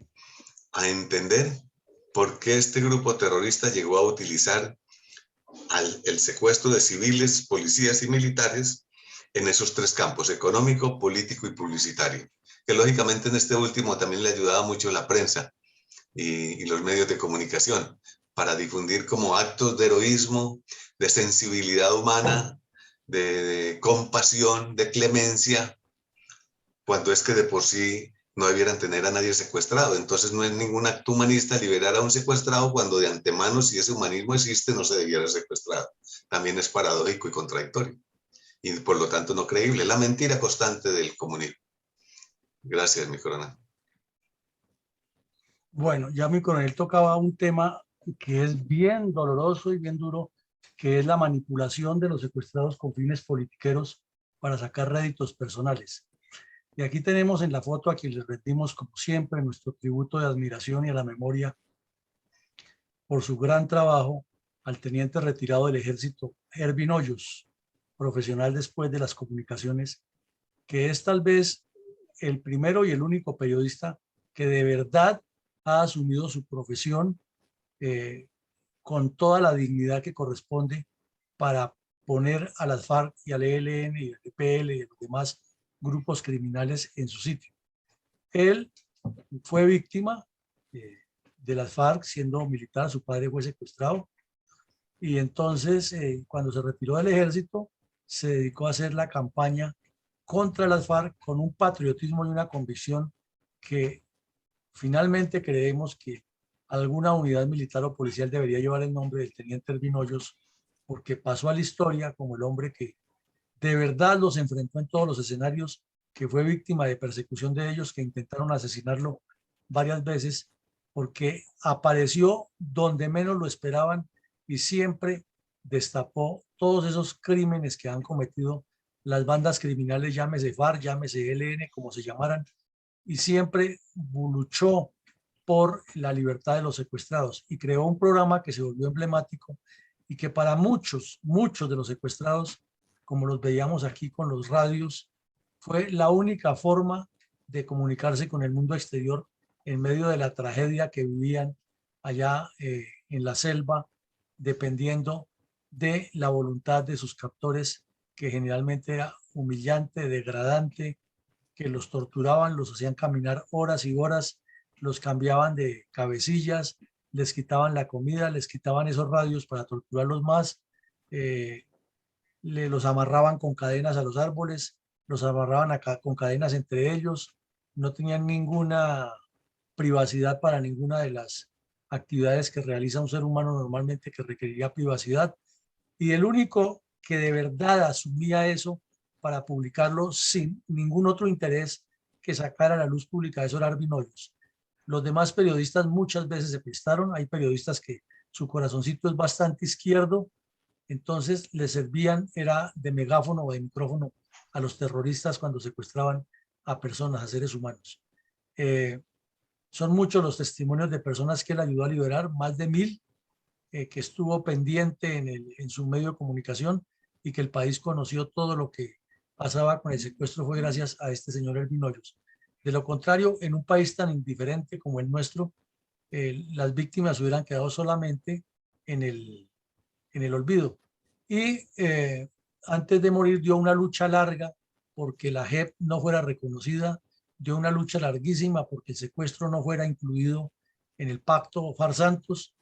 a entender por qué este grupo terrorista llegó a utilizar el secuestro de civiles, policías y militares en esos tres campos: económico, político y publicitario, que lógicamente en este último también le ayudaba mucho la prensa y los medios de comunicación para difundir como actos de heroísmo, de sensibilidad humana, de compasión, de clemencia, cuando es que de por sí no debieran tener a nadie secuestrado. Entonces no es ningún acto humanista liberar a un secuestrado cuando de antemano, si ese humanismo existe, no se debiera secuestrado. También es paradójico y contradictorio, y por lo tanto no creíble. La mentira constante del comunismo. Gracias, mi coronel. Bueno, ya mi coronel tocaba un tema que es bien doloroso y bien duro, que es la manipulación de los secuestrados con fines politiqueros para sacar réditos personales. Y aquí tenemos en la foto a quien les rendimos, como siempre, nuestro tributo de admiración y a la memoria por su gran trabajo al teniente retirado del ejército, Ervin Hoyos, profesional después de las comunicaciones, que es tal vez el primero y el único periodista que de verdad ha asumido su profesión eh, con toda la dignidad que corresponde para poner a las FARC y al ELN y al EPL y a los demás grupos criminales en su sitio. Él fue víctima de las FARC siendo militar, su padre fue secuestrado y entonces cuando se retiró del ejército se dedicó a hacer la campaña contra las FARC con un patriotismo y una convicción que finalmente creemos que alguna unidad militar o policial debería llevar el nombre del teniente Ervin Hoyos, porque pasó a la historia como el hombre que de verdad los enfrentó en todos los escenarios, que fue víctima de persecución de ellos, que intentaron asesinarlo varias veces, porque apareció donde menos lo esperaban y siempre destapó todos esos crímenes que han cometido las bandas criminales, llámese FARC, llámese ELN, como se llamaran, y siempre luchó por la libertad de los secuestrados y creó un programa que se volvió emblemático y que para muchos de los secuestrados, como los veíamos aquí con los radios, fue la única forma de comunicarse con el mundo exterior en medio de la tragedia que vivían allá en la selva, dependiendo de la voluntad de sus captores, que generalmente era humillante, degradante, que los torturaban, los hacían caminar horas y horas, los cambiaban de cabecillas, les quitaban la comida, les quitaban esos radios para torturarlos más, eh, los amarraban con cadenas a los árboles, los amarraban acá con cadenas entre ellos, no tenían ninguna privacidad para ninguna de las actividades que realiza un ser humano normalmente que requeriría privacidad. Y el único que de verdad asumía eso para publicarlo sin ningún otro interés que sacar a la luz pública eso era Ervin Hoyos. Los demás periodistas muchas veces se prestaron, hay periodistas que su corazoncito es bastante izquierdo, entonces les servían, era de megáfono o de micrófono a los terroristas cuando secuestraban a personas, a seres humanos. Son muchos los testimonios de personas que él ayudó a liberar, más de 1000, que estuvo pendiente en su medio de comunicación y que el país conoció todo lo que pasaba con el secuestro fue gracias a este señor Ervin Hoyos. De lo contrario, en un país tan indiferente como el nuestro, las víctimas hubieran quedado solamente en el olvido. Y antes de morir dio una lucha larga porque la JEP no fuera reconocida, dio una lucha larguísima porque el secuestro no fuera incluido en el pacto FARC-Santos,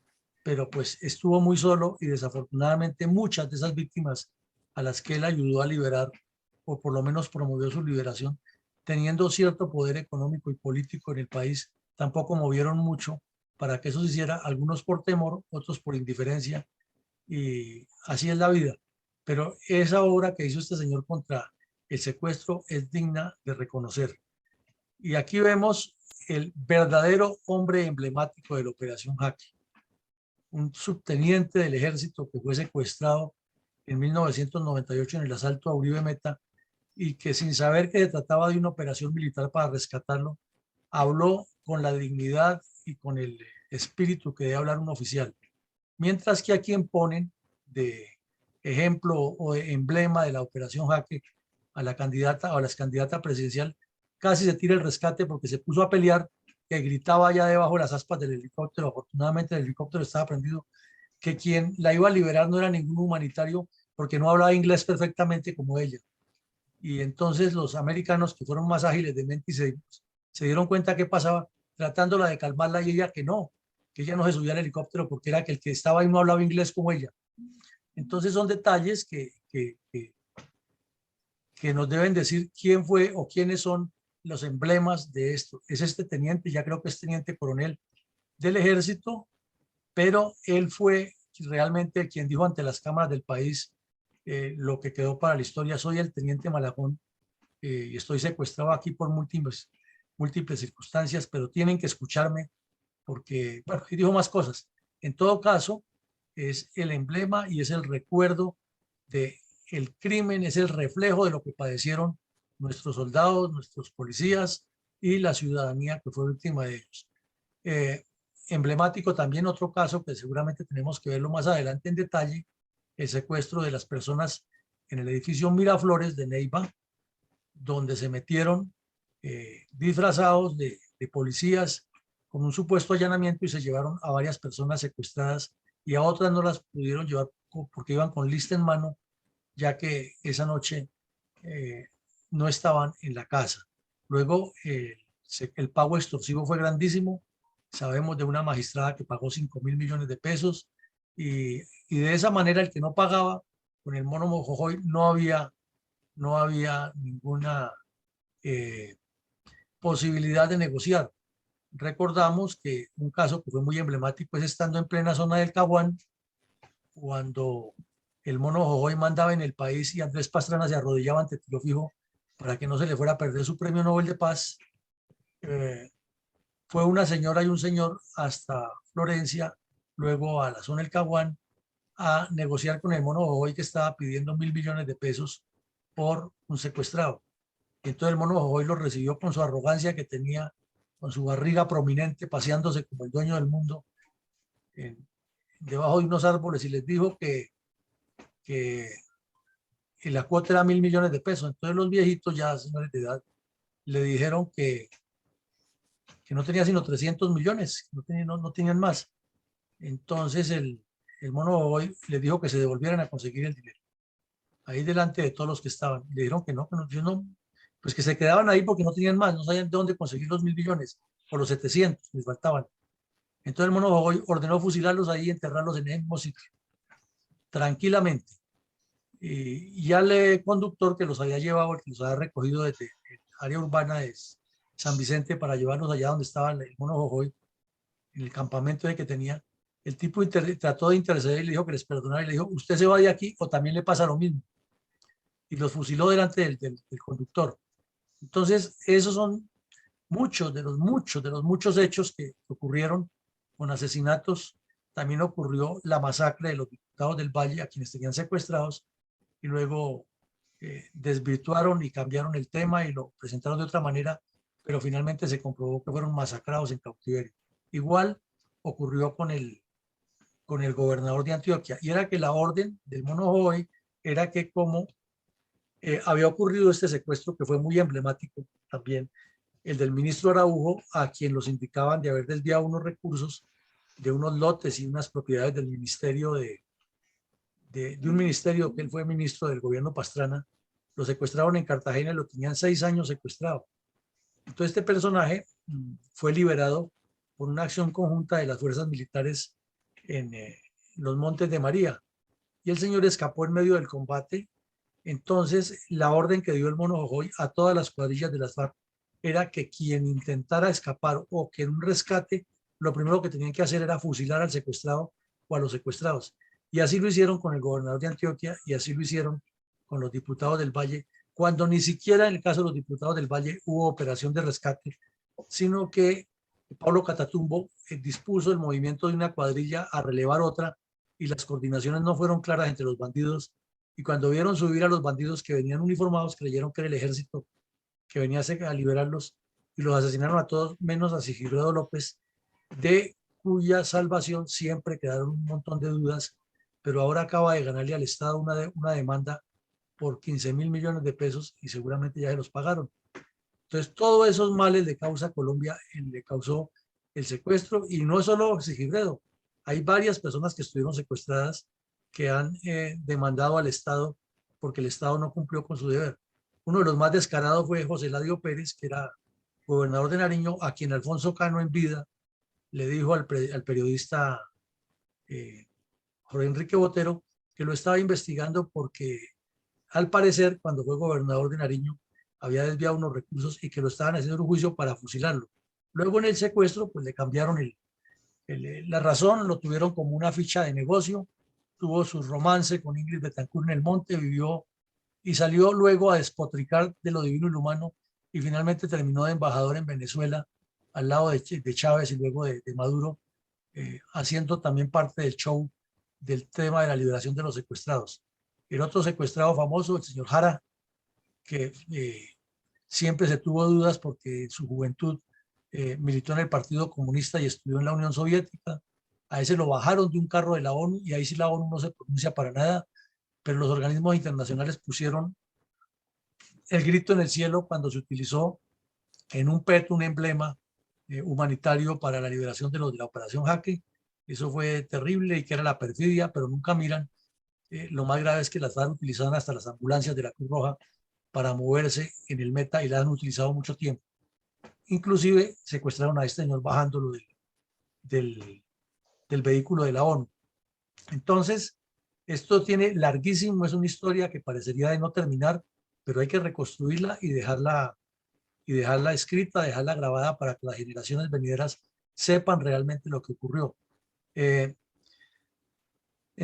pero pues estuvo muy solo y desafortunadamente muchas de esas víctimas a las que él ayudó a liberar, o por lo menos promovió su liberación, teniendo cierto poder económico y político en el país, tampoco movieron mucho para que eso se hiciera, algunos por temor, otros por indiferencia, y así es la vida. Pero esa obra que hizo este señor contra el secuestro es digna de reconocer. Y aquí vemos el verdadero hombre emblemático de la Operación Jaque, un subteniente del ejército que fue secuestrado en 1998 en el asalto a Uribe Meta y que sin saber que se trataba de una operación militar para rescatarlo, habló con la dignidad y con el espíritu que debe hablar un oficial. Mientras que a quien ponen de ejemplo o de emblema de la Operación Jaque a la candidata o a la candidata presidencial, casi se tira el rescate porque se puso a pelear, que gritaba allá debajo de las aspas del helicóptero. Afortunadamente el helicóptero estaba prendido, que quien la iba a liberar no era ningún humanitario porque no hablaba inglés perfectamente como ella. Y entonces los americanos, que fueron más ágiles de mente, se dieron cuenta qué pasaba, tratándola de calmarla, y ella que ella no se subía al helicóptero porque era que el que estaba ahí no hablaba inglés como ella. Entonces son detalles que nos deben decir quién fue o quiénes son los emblemas de esto. Es este teniente, ya creo que es teniente coronel del ejército, pero él fue realmente quien dijo ante las cámaras del país lo que quedó para la historia: soy el teniente Malagón y estoy secuestrado aquí por múltiples circunstancias, pero tienen que escucharme porque, bueno, y dijo más cosas. En todo caso, es el emblema y es el recuerdo de el crimen, es el reflejo de lo que padecieron nuestros soldados, nuestros policías y la ciudadanía que fue víctima de ellos. Emblemático también otro caso que seguramente tenemos que verlo más adelante en detalle: el secuestro de las personas en el edificio Miraflores de Neiva, donde se metieron disfrazados de policías con un supuesto allanamiento y se llevaron a varias personas secuestradas, y a otras no las pudieron llevar porque iban con lista en mano, ya que esa noche no estaban en la casa. Luego el pago extorsivo fue grandísimo. Sabemos de una magistrada que pagó 5.000 millones de pesos, y de esa manera el que no pagaba con el mono Mojojoy no había ninguna posibilidad de negociar. Recordamos que un caso que fue muy emblemático es estando en plena zona del Caguán, cuando el mono Jojoy mandaba en el país y Andrés Pastrana se arrodillaba ante Tilo Fijo para que no se le fuera a perder su premio Nobel de Paz. Fue una señora y un señor hasta Florencia, luego a la zona del Caguán, a negociar con el mono Jojoy, que estaba pidiendo 1.000 millones de pesos por un secuestrado. Y entonces el mono Jojoy lo recibió con su arrogancia que tenía, con su barriga prominente, paseándose como el dueño del mundo debajo de unos árboles, y les dijo que la cuota era 1.000 millones de pesos. Entonces los viejitos, ya señores de edad, le dijeron que no tenía sino 300 millones, no tenían más. Entonces el mono Jojoy les dijo que se devolvieran a conseguir el dinero, ahí delante de todos los que estaban. Le dijeron que no, pues que se quedaban ahí porque no tenían más, no sabían de dónde conseguir los 1.000 millones, o los 700, les faltaban. Entonces el mono Jojoy ordenó fusilarlos ahí y enterrarlos en el mismo sitio, tranquilamente. Y ya el conductor que los había llevado, que los había recogido desde el área urbana de San Vicente para llevarlos allá donde estaba el mono Jojoy, en el campamento que tenía, el tipo trató de interceder y le dijo que les perdonara, y le dijo: usted se va de aquí o también le pasa lo mismo. Y los fusiló delante del conductor. Entonces, esos son muchos de los muchos hechos que ocurrieron con asesinatos. También ocurrió la masacre de los diputados del Valle, a quienes tenían secuestrados, y luego desvirtuaron y cambiaron el tema y lo presentaron de otra manera, pero finalmente se comprobó que fueron masacrados en cautiverio. Igual ocurrió con el gobernador de Antioquia, y era que la orden del mono Jojoy era que, como había ocurrido este secuestro que fue muy emblemático también, el del ministro Araujo, a quien los indicaban de haber desviado unos recursos de unos lotes y unas propiedades del ministerio de un ministerio que él fue ministro del gobierno Pastrana. Lo secuestraron en Cartagena y lo tenían 6 años secuestrado. Entonces este personaje fue liberado por una acción conjunta de las fuerzas militares en los Montes de María, y el señor escapó en medio del combate. Entonces la orden que dio el mono Jojoy a todas las cuadrillas de las FARC era que quien intentara escapar o que en un rescate, lo primero que tenían que hacer era fusilar al secuestrado o a los secuestrados. Y así lo hicieron con el gobernador de Antioquia, y así lo hicieron con los diputados del Valle, cuando ni siquiera en el caso de los diputados del Valle hubo operación de rescate, sino que Pablo Catatumbo dispuso el movimiento de una cuadrilla a relevar otra, y las coordinaciones no fueron claras entre los bandidos, y cuando vieron subir a los bandidos que venían uniformados, creyeron que era el ejército que venía a liberarlos, y los asesinaron a todos menos a Sigifredo López, de cuya salvación siempre quedaron un montón de dudas, pero ahora acaba de ganarle al Estado una demanda por 15.000 millones de pesos y seguramente ya se los pagaron. Entonces, todos esos males le causa a Colombia, le causó el secuestro, y no es solo Sigifredo. Hay varias personas que estuvieron secuestradas que han demandado al Estado porque el Estado no cumplió con su deber. Uno de los más descarados fue José Eladio Pérez, que era gobernador de Nariño, a quien Alfonso Cano en vida le dijo al periodista Jorge Enrique Botero que lo estaba investigando porque al parecer cuando fue gobernador de Nariño había desviado unos recursos y que lo estaban haciendo un juicio para fusilarlo. Luego en el secuestro pues le cambiaron la razón, lo tuvieron como una ficha de negocio, tuvo su romance con Ingrid Betancourt en el monte, vivió y salió luego a despotricar de lo divino y lo humano y finalmente terminó de embajador en Venezuela al lado de Chávez y luego de Maduro, haciendo también parte del show del tema de la liberación de los secuestrados. El otro secuestrado famoso, el señor Jara, que siempre se tuvo dudas porque en su juventud militó en el Partido Comunista y estudió en la Unión Soviética. A ese lo bajaron de un carro de la ONU y ahí sí la ONU no se pronuncia para nada, pero los organismos internacionales pusieron el grito en el cielo cuando se utilizó en un PET un emblema humanitario para la liberación de los de la Operación Jaque. Eso fue terrible y que era la perfidia, pero nunca miran. Lo más grave es que las han utilizado hasta las ambulancias de la Cruz Roja para moverse en el Meta y la han utilizado mucho tiempo. Inclusive secuestraron a este señor bajándolo del vehículo de la ONU. Entonces, esto tiene larguísimo, es una historia que parecería de no terminar, pero hay que reconstruirla y dejarla escrita, dejarla grabada para que las generaciones venideras sepan realmente lo que ocurrió. En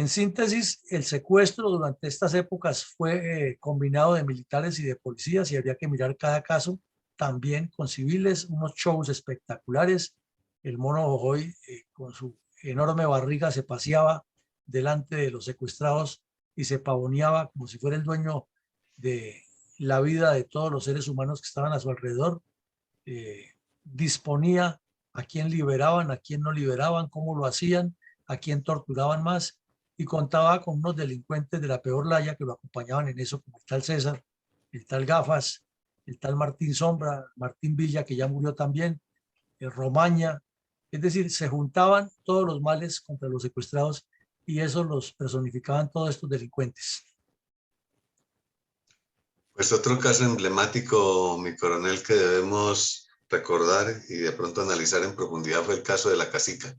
síntesis, el secuestro durante estas épocas fue combinado de militares y de policías y habría que mirar cada caso, también con civiles, unos shows espectaculares. El mono Jojoy con su enorme barriga se paseaba delante de los secuestrados y se pavoneaba como si fuera el dueño de la vida de todos los seres humanos que estaban a su alrededor. Disponía a quién liberaban, a quién no liberaban, cómo lo hacían, a quién torturaban más, y contaba con unos delincuentes de la peor laya que lo acompañaban en eso, como el tal César, el tal Gafas, el tal Martín Sombra, Martín Villa, que ya murió también, el Romaña. Es decir, se juntaban todos los males contra los secuestrados y eso los personificaban todos estos delincuentes. Pues otro caso emblemático, mi coronel, que debemos recordar y de pronto analizar en profundidad fue el caso de la Casica,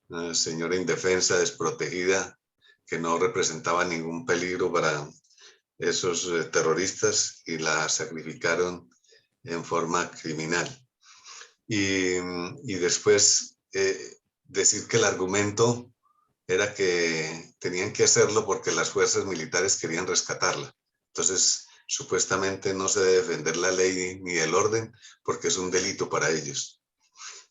una señora indefensa, desprotegida, que no representaba ningún peligro para esos terroristas y la sacrificaron en forma criminal. Y después decir que el argumento era que tenían que hacerlo porque las fuerzas militares querían rescatarla. Entonces, supuestamente no se debe defender la ley ni el orden porque es un delito para ellos.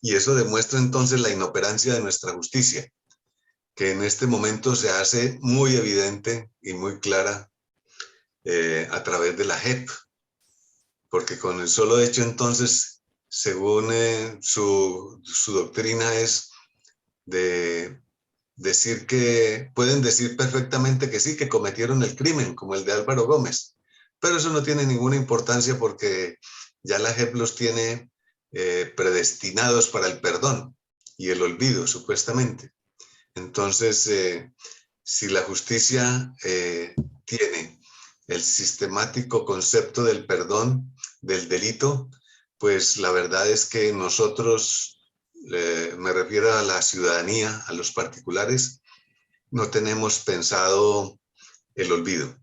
Y eso demuestra entonces la inoperancia de nuestra justicia, que en este momento se hace muy evidente y muy clara a través de la JEP, porque con el solo hecho entonces, según su doctrina es de decir que pueden decir perfectamente que sí, que cometieron el crimen, como el de Álvaro Gómez, pero eso no tiene ninguna importancia porque ya la JEP los tiene predestinados para el perdón y el olvido, supuestamente. Entonces, si la justicia tiene el sistemático concepto del perdón del delito, pues la verdad es que nosotros, me refiero a la ciudadanía, a los particulares, no tenemos pensado el olvido.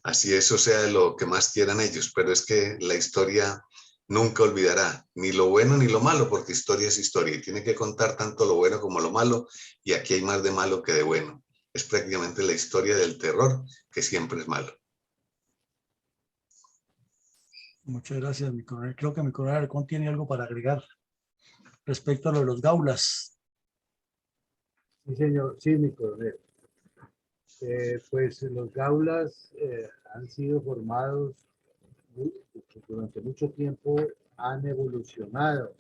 Así eso sea lo que más quieran ellos, pero es que la historia nunca olvidará ni lo bueno ni lo malo, porque historia es historia y tiene que contar tanto lo bueno como lo malo, y aquí hay más de malo que de bueno. Es prácticamente la historia del terror, que siempre es malo. Muchas gracias, mi coronel. Creo que mi coronel Alarcón tiene algo para agregar respecto a lo de los gaulas. Sí, señor, sí, mi coronel. Pues los gaulas han sido formados durante mucho tiempo, han evolucionado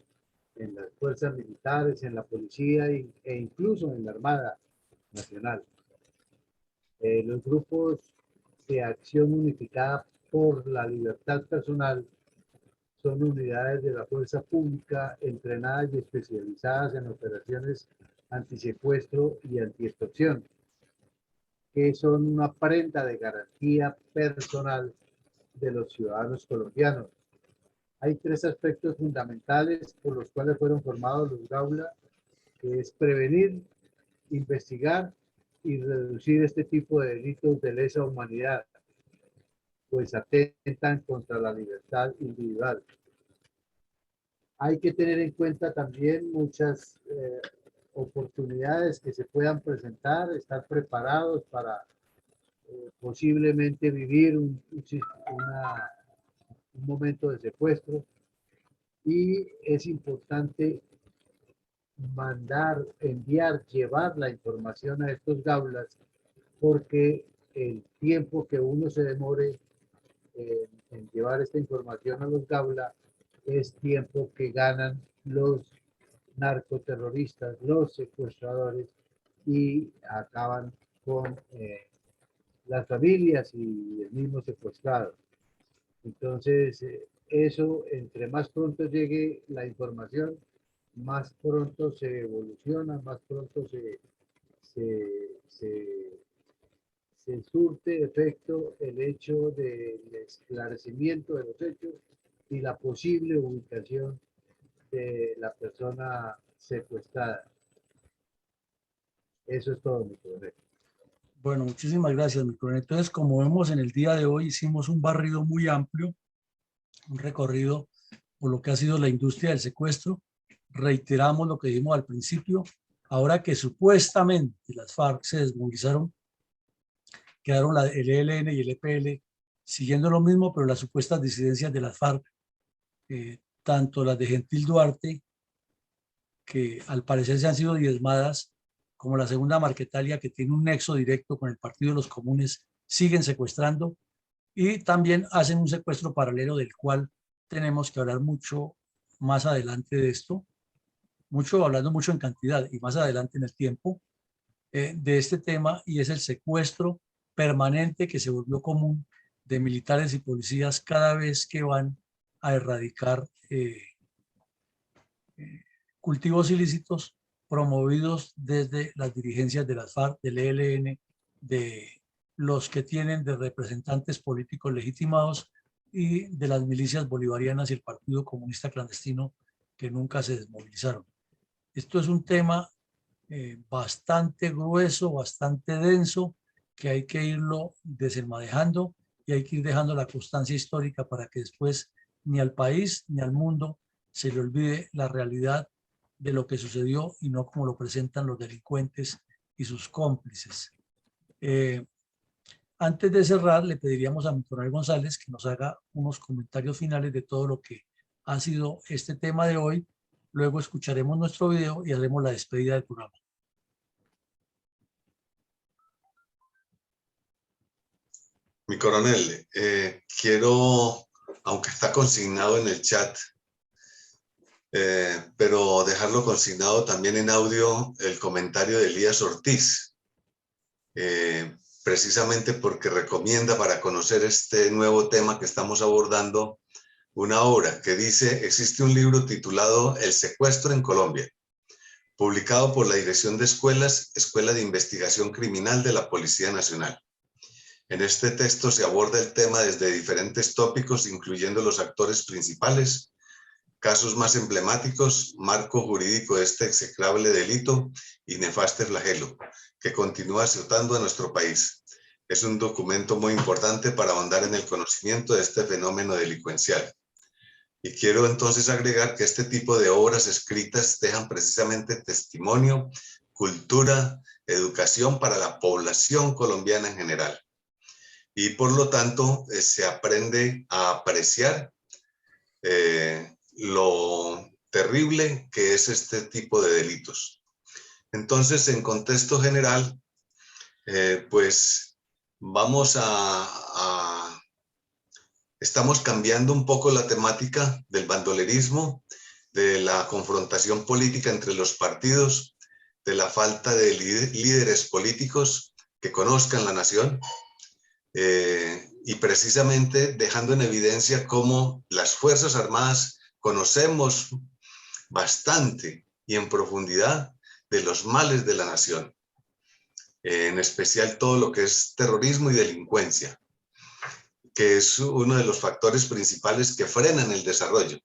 en las fuerzas militares, en la policía e incluso en la Armada Nacional. Los grupos de Acción Unificada por la Libertad Personal son unidades de la fuerza pública entrenadas y especializadas en operaciones antisecuestro y antiextorsión, que son una prenda de garantía personal de los ciudadanos colombianos. Hay tres aspectos fundamentales por los cuales fueron formados los GAULA, que es prevenir, investigar y reducir este tipo de delitos de lesa humanidad, pues atentan contra la libertad individual. Hay que tener en cuenta también muchas oportunidades que se puedan presentar, estar preparados para posiblemente vivir un momento de secuestro, y es importante mandar, enviar, llevar la información a estos gaulas, porque el tiempo que uno se demore en llevar esta información a los gaulas es tiempo que ganan los narcoterroristas, los secuestradores, y acaban con las familias y el mismo secuestrado. Entonces, eso, entre más pronto llegue la información, más pronto se evoluciona, más pronto se surte efecto el hecho del esclarecimiento de los hechos y la posible ubicación de la persona secuestrada. Eso es todo, mi coronel. Bueno, muchísimas gracias, mi coronel. Entonces, como vemos en el día de hoy, hicimos un barrido muy amplio, un recorrido por lo que ha sido la industria del secuestro. Reiteramos lo que dijimos al principio. Ahora que supuestamente las FARC se desmovilizaron, quedaron el ELN y el EPL siguiendo lo mismo, pero las supuestas disidencias de las FARC, tanto las de Gentil Duarte, que al parecer se han sido diezmadas, como la segunda Marquetalia, que tiene un nexo directo con el Partido de los Comunes, siguen secuestrando, y también hacen un secuestro paralelo del cual tenemos que hablar mucho más adelante de esto, hablando mucho en cantidad y más adelante en el tiempo de este tema, y es el secuestro permanente que se volvió común de militares y policías cada vez que van a erradicar cultivos ilícitos promovidos desde las dirigencias de las FARC, del ELN, de los que tienen de representantes políticos legitimados y de las milicias bolivarianas y el Partido Comunista Clandestino, que nunca se desmovilizaron. Esto es un tema bastante grueso, bastante denso, que hay que irlo desenmadejando y hay que ir dejando la constancia histórica para que después ni al país ni al mundo se le olvide la realidad de lo que sucedió y no como lo presentan los delincuentes y sus cómplices. Antes de cerrar, le pediríamos a mi coronel González que nos haga unos comentarios finales de todo lo que ha sido este tema de hoy. Luego escucharemos nuestro video y haremos la despedida del programa. Mi coronel, quiero, aunque está consignado en el chat, pero dejarlo consignado también en audio, el comentario de Elías Ortiz, precisamente porque recomienda, para conocer este nuevo tema que estamos abordando, una obra que dice: existe un libro titulado El secuestro en Colombia, publicado por la Dirección de Escuelas, Escuela de Investigación Criminal de la Policía Nacional. En este texto se aborda el tema desde diferentes tópicos, incluyendo los actores principales, casos más emblemáticos, marco jurídico de este execrable delito y nefasto flagelo que continúa azotando a nuestro país. Es un documento muy importante para ahondar en el conocimiento de este fenómeno delincuencial. Y quiero entonces agregar que este tipo de obras escritas dejan precisamente testimonio, cultura, educación para la población colombiana en general. Y por lo tanto se aprende a apreciar lo terrible que es este tipo de delitos. Entonces, en contexto general, pues vamos estamos cambiando un poco la temática del bandolerismo, de la confrontación política entre los partidos, de la falta de líderes políticos que conozcan la nación, y precisamente dejando en evidencia cómo las Fuerzas Armadas conocemos bastante y en profundidad de los males de la nación, en especial todo lo que es terrorismo y delincuencia, que es uno de los factores principales que frenan el desarrollo.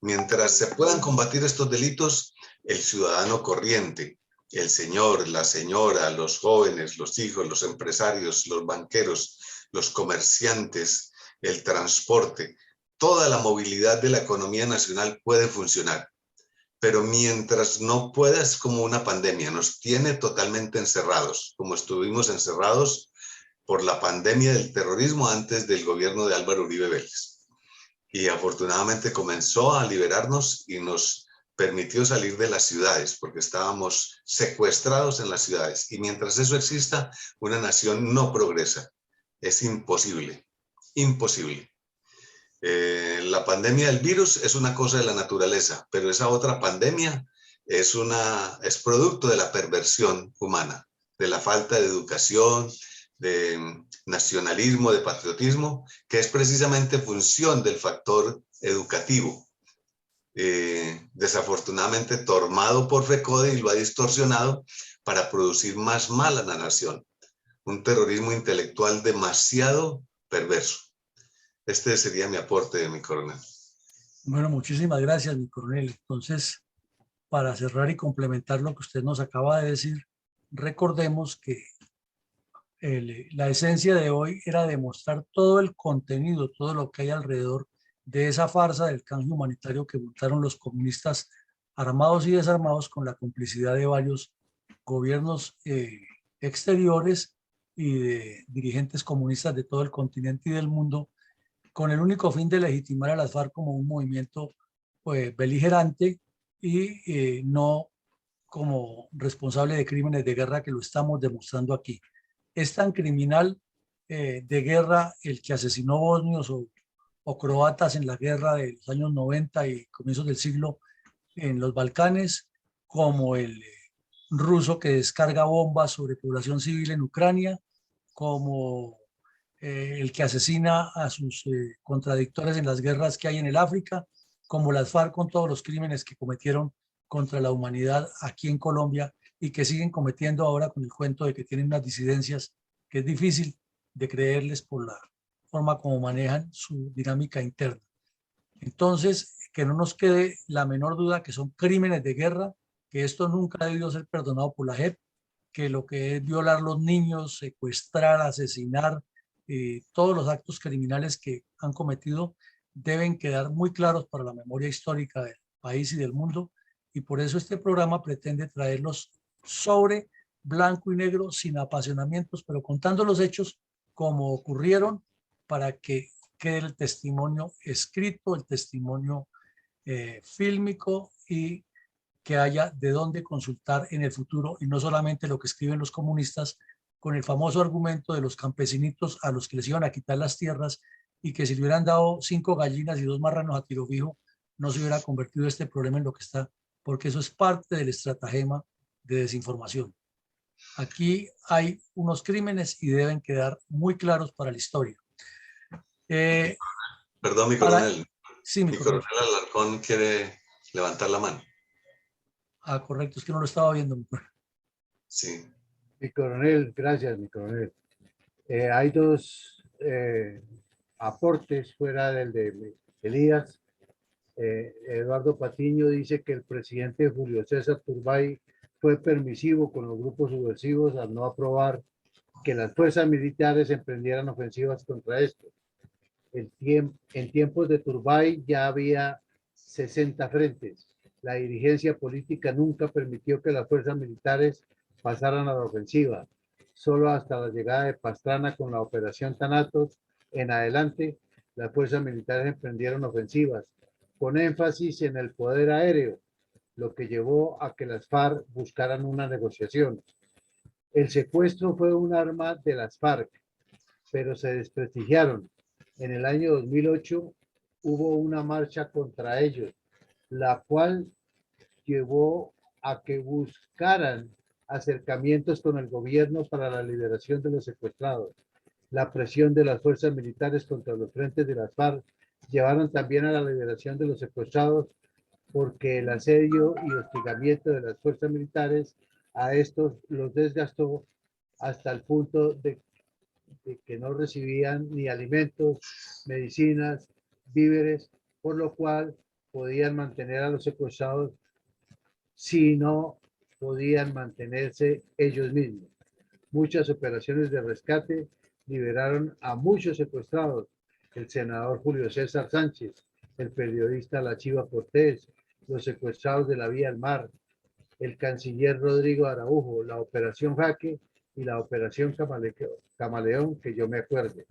Mientras se puedan combatir estos delitos, el ciudadano corriente, el señor, la señora, los jóvenes, los hijos, los empresarios, los banqueros, los comerciantes, el transporte, toda la movilidad de la economía nacional puede funcionar. Pero mientras no pueda, es como una pandemia, nos tiene totalmente encerrados, como estuvimos encerrados por la pandemia del terrorismo antes del gobierno de Álvaro Uribe Vélez. Y afortunadamente comenzó a liberarnos y nos permitió salir de las ciudades, porque estábamos secuestrados en las ciudades. Y mientras eso exista, una nación no progresa. Es imposible, imposible. La pandemia del virus es una cosa de la naturaleza, pero esa otra pandemia es producto de la perversión humana, de la falta de educación, de nacionalismo, de patriotismo, que es precisamente función del factor educativo. Desafortunadamente tomado por FECODE y lo ha distorsionado para producir más mal a la nación. Un terrorismo intelectual demasiado perverso. Este sería mi aporte, mi coronel. Bueno, muchísimas gracias, mi coronel. Entonces, para cerrar y complementar lo que usted nos acaba de decir, recordemos que la esencia de hoy era demostrar todo el contenido, todo lo que hay alrededor de esa farsa del canje humanitario que montaron los comunistas armados y desarmados con la complicidad de varios gobiernos exteriores y de dirigentes comunistas de todo el continente y del mundo, con el único fin de legitimar a las FARC como un movimiento beligerante y no como responsable de crímenes de guerra, que lo estamos demostrando aquí. Es tan criminal de guerra el que asesinó bosnios o croatas en la guerra de los años 90 y comienzos del siglo en los Balcanes, como el ruso que descarga bombas sobre población civil en Ucrania, como el que asesina a sus contradictores en las guerras que hay en el África, como las FARC con todos los crímenes que cometieron contra la humanidad aquí en Colombia y que siguen cometiendo ahora con el cuento de que tienen unas disidencias que es difícil de creerles por la forma como manejan su dinámica interna. Entonces, que no nos quede la menor duda que son crímenes de guerra, que esto nunca ha debido ser perdonado por la JEP, que lo que es violar los niños, secuestrar, asesinar, todos los actos criminales que han cometido deben quedar muy claros para la memoria histórica del país y del mundo. Y por eso este programa pretende traerlos sobre blanco y negro, sin apasionamientos, pero contando los hechos como ocurrieron para que quede el testimonio escrito, el testimonio fílmico y que haya de dónde consultar en el futuro y no solamente lo que escriben los comunistas con el famoso argumento de los campesinitos a los que les iban a quitar las tierras y que si le hubieran dado 5 gallinas y 2 marranos a tiro fijo, no se hubiera convertido este problema en lo que está, porque eso es parte del estratagema de desinformación. Aquí hay unos crímenes y deben quedar muy claros para la historia. Perdón, mi coronel. Sí, mi coronel Alarcón quiere levantar la mano. Ah, correcto, es que no lo estaba viendo. Sí. Mi coronel, gracias, mi coronel. Hay dos aportes fuera del de Elías. Eduardo Patiño dice que el presidente Julio César Turbay fue permisivo con los grupos subversivos al no aprobar que las fuerzas militares emprendieran ofensivas contra estos. En tiempos de Turbay ya había 60 frentes. La dirigencia política nunca permitió que las fuerzas militares pasaran a la ofensiva. Solo hasta la llegada de Pastrana con la operación Thanatos en adelante, las fuerzas militares emprendieron ofensivas, con énfasis en el poder aéreo, lo que llevó a que las FARC buscaran una negociación. El secuestro fue un arma de las FARC, pero se desprestigiaron. En el año 2008 hubo una marcha contra ellos, la cual llevó a que buscaran acercamientos con el gobierno para la liberación de los secuestrados. La presión de las fuerzas militares contra los frentes de las FARC llevaron también a la liberación de los secuestrados, porque el asedio y hostigamiento de las fuerzas militares a estos los desgastó hasta el punto de que no recibían ni alimentos, medicinas, víveres, por lo cual podían mantener a los secuestrados si no podían mantenerse ellos mismos. Muchas operaciones de rescate liberaron a muchos secuestrados: el senador Julio César Sánchez, el periodista La Chiva Cortés, los secuestrados de la Vía al Mar, el canciller Rodrigo Araujo, la operación Jaque y la operación Camaleón, que yo me acuerde.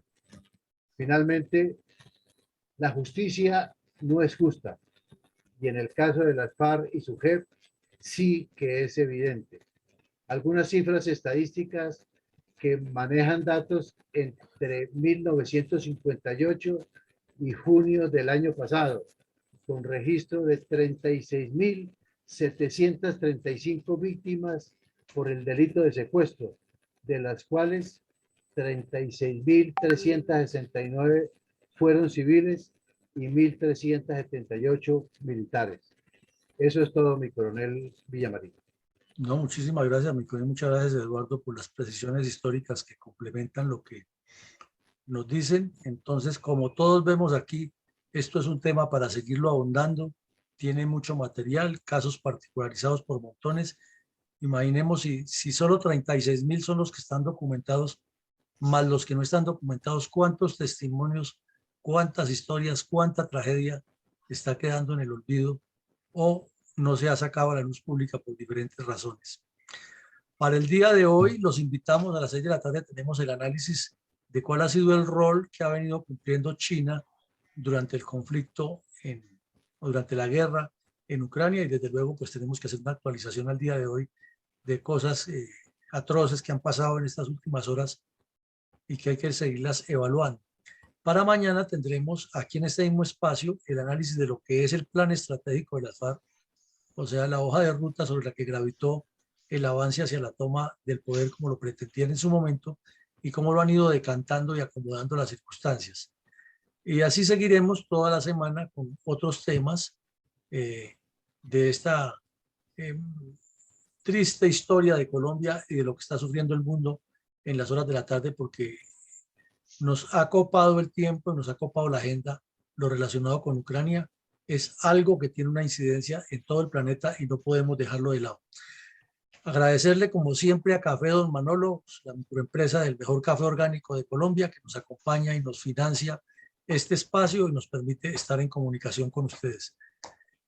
Finalmente, la justicia no es justa, y en el caso de las FARC y su jefe sí que es evidente. Algunas cifras estadísticas que manejan datos entre 1958 y junio del año pasado, con registro de 36.735 víctimas por el delito de secuestro, de las cuales 36.369 fueron civiles y 1.378 militares. Eso es todo, mi coronel Villamarín. No, muchísimas gracias, mi coronel. Muchas gracias, Eduardo, por las precisiones históricas que complementan lo que nos dicen. Entonces, como todos vemos aquí, esto es un tema para seguirlo ahondando. Tiene mucho material, casos particularizados por montones. Imaginemos si solo 36.000 son los que están documentados, más los que no están documentados, cuántos testimonios, cuántas historias, cuánta tragedia está quedando en el olvido o no se ha sacado a la luz pública por diferentes razones. Para el día de hoy los invitamos a las 6 de la tarde. Tenemos el análisis de cuál ha sido el rol que ha venido cumpliendo China durante el conflicto o durante la guerra en Ucrania, y desde luego pues tenemos que hacer una actualización al día de hoy de cosas atroces que han pasado en estas últimas horas y que hay que seguirlas evaluando. Para mañana tendremos aquí en este mismo espacio el análisis de lo que es el plan estratégico de las FARC, o sea, la hoja de ruta sobre la que gravitó el avance hacia la toma del poder como lo pretendían en su momento y cómo lo han ido decantando y acomodando las circunstancias. Y así seguiremos toda la semana con otros temas de esta triste historia de Colombia y de lo que está sufriendo el mundo en las horas de la tarde, porque nos ha copado el tiempo, nos ha copado la agenda. Lo relacionado con Ucrania es algo que tiene una incidencia en todo el planeta y no podemos dejarlo de lado. Agradecerle como siempre a Café Don Manolo, la microempresa del mejor café orgánico de Colombia, que nos acompaña y nos financia este espacio y nos permite estar en comunicación con ustedes.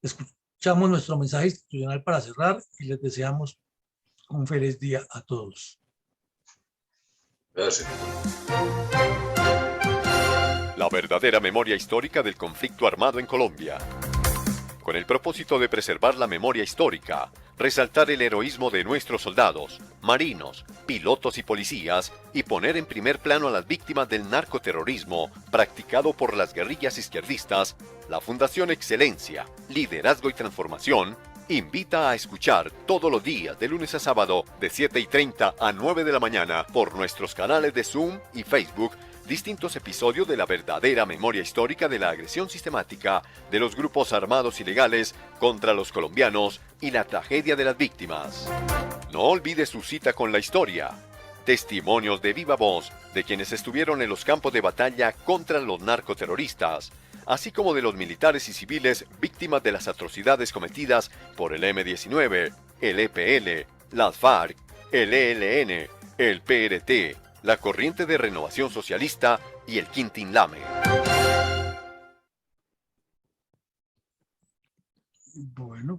Escuchamos nuestro mensaje institucional para cerrar y les deseamos un feliz día a todos. Gracias. La verdadera memoria histórica del conflicto armado en Colombia. Con el propósito de preservar la memoria histórica, resaltar el heroísmo de nuestros soldados, marinos, pilotos y policías, y poner en primer plano a las víctimas del narcoterrorismo practicado por las guerrillas izquierdistas, la Fundación Excelencia, Liderazgo y Transformación invita a escuchar todos los días de lunes a sábado de 7:30 a 9 de la mañana por nuestros canales de Zoom y Facebook distintos episodios de la verdadera memoria histórica de la agresión sistemática de los grupos armados ilegales contra los colombianos y la tragedia de las víctimas. No olvide su cita con la historia. Testimonios de viva voz de quienes estuvieron en los campos de batalla contra los narcoterroristas, así como de los militares y civiles víctimas de las atrocidades cometidas por el M-19, el EPL, las FARC, el ELN, el PRT, la Corriente de Renovación Socialista y el Quintín-Lame. Bueno.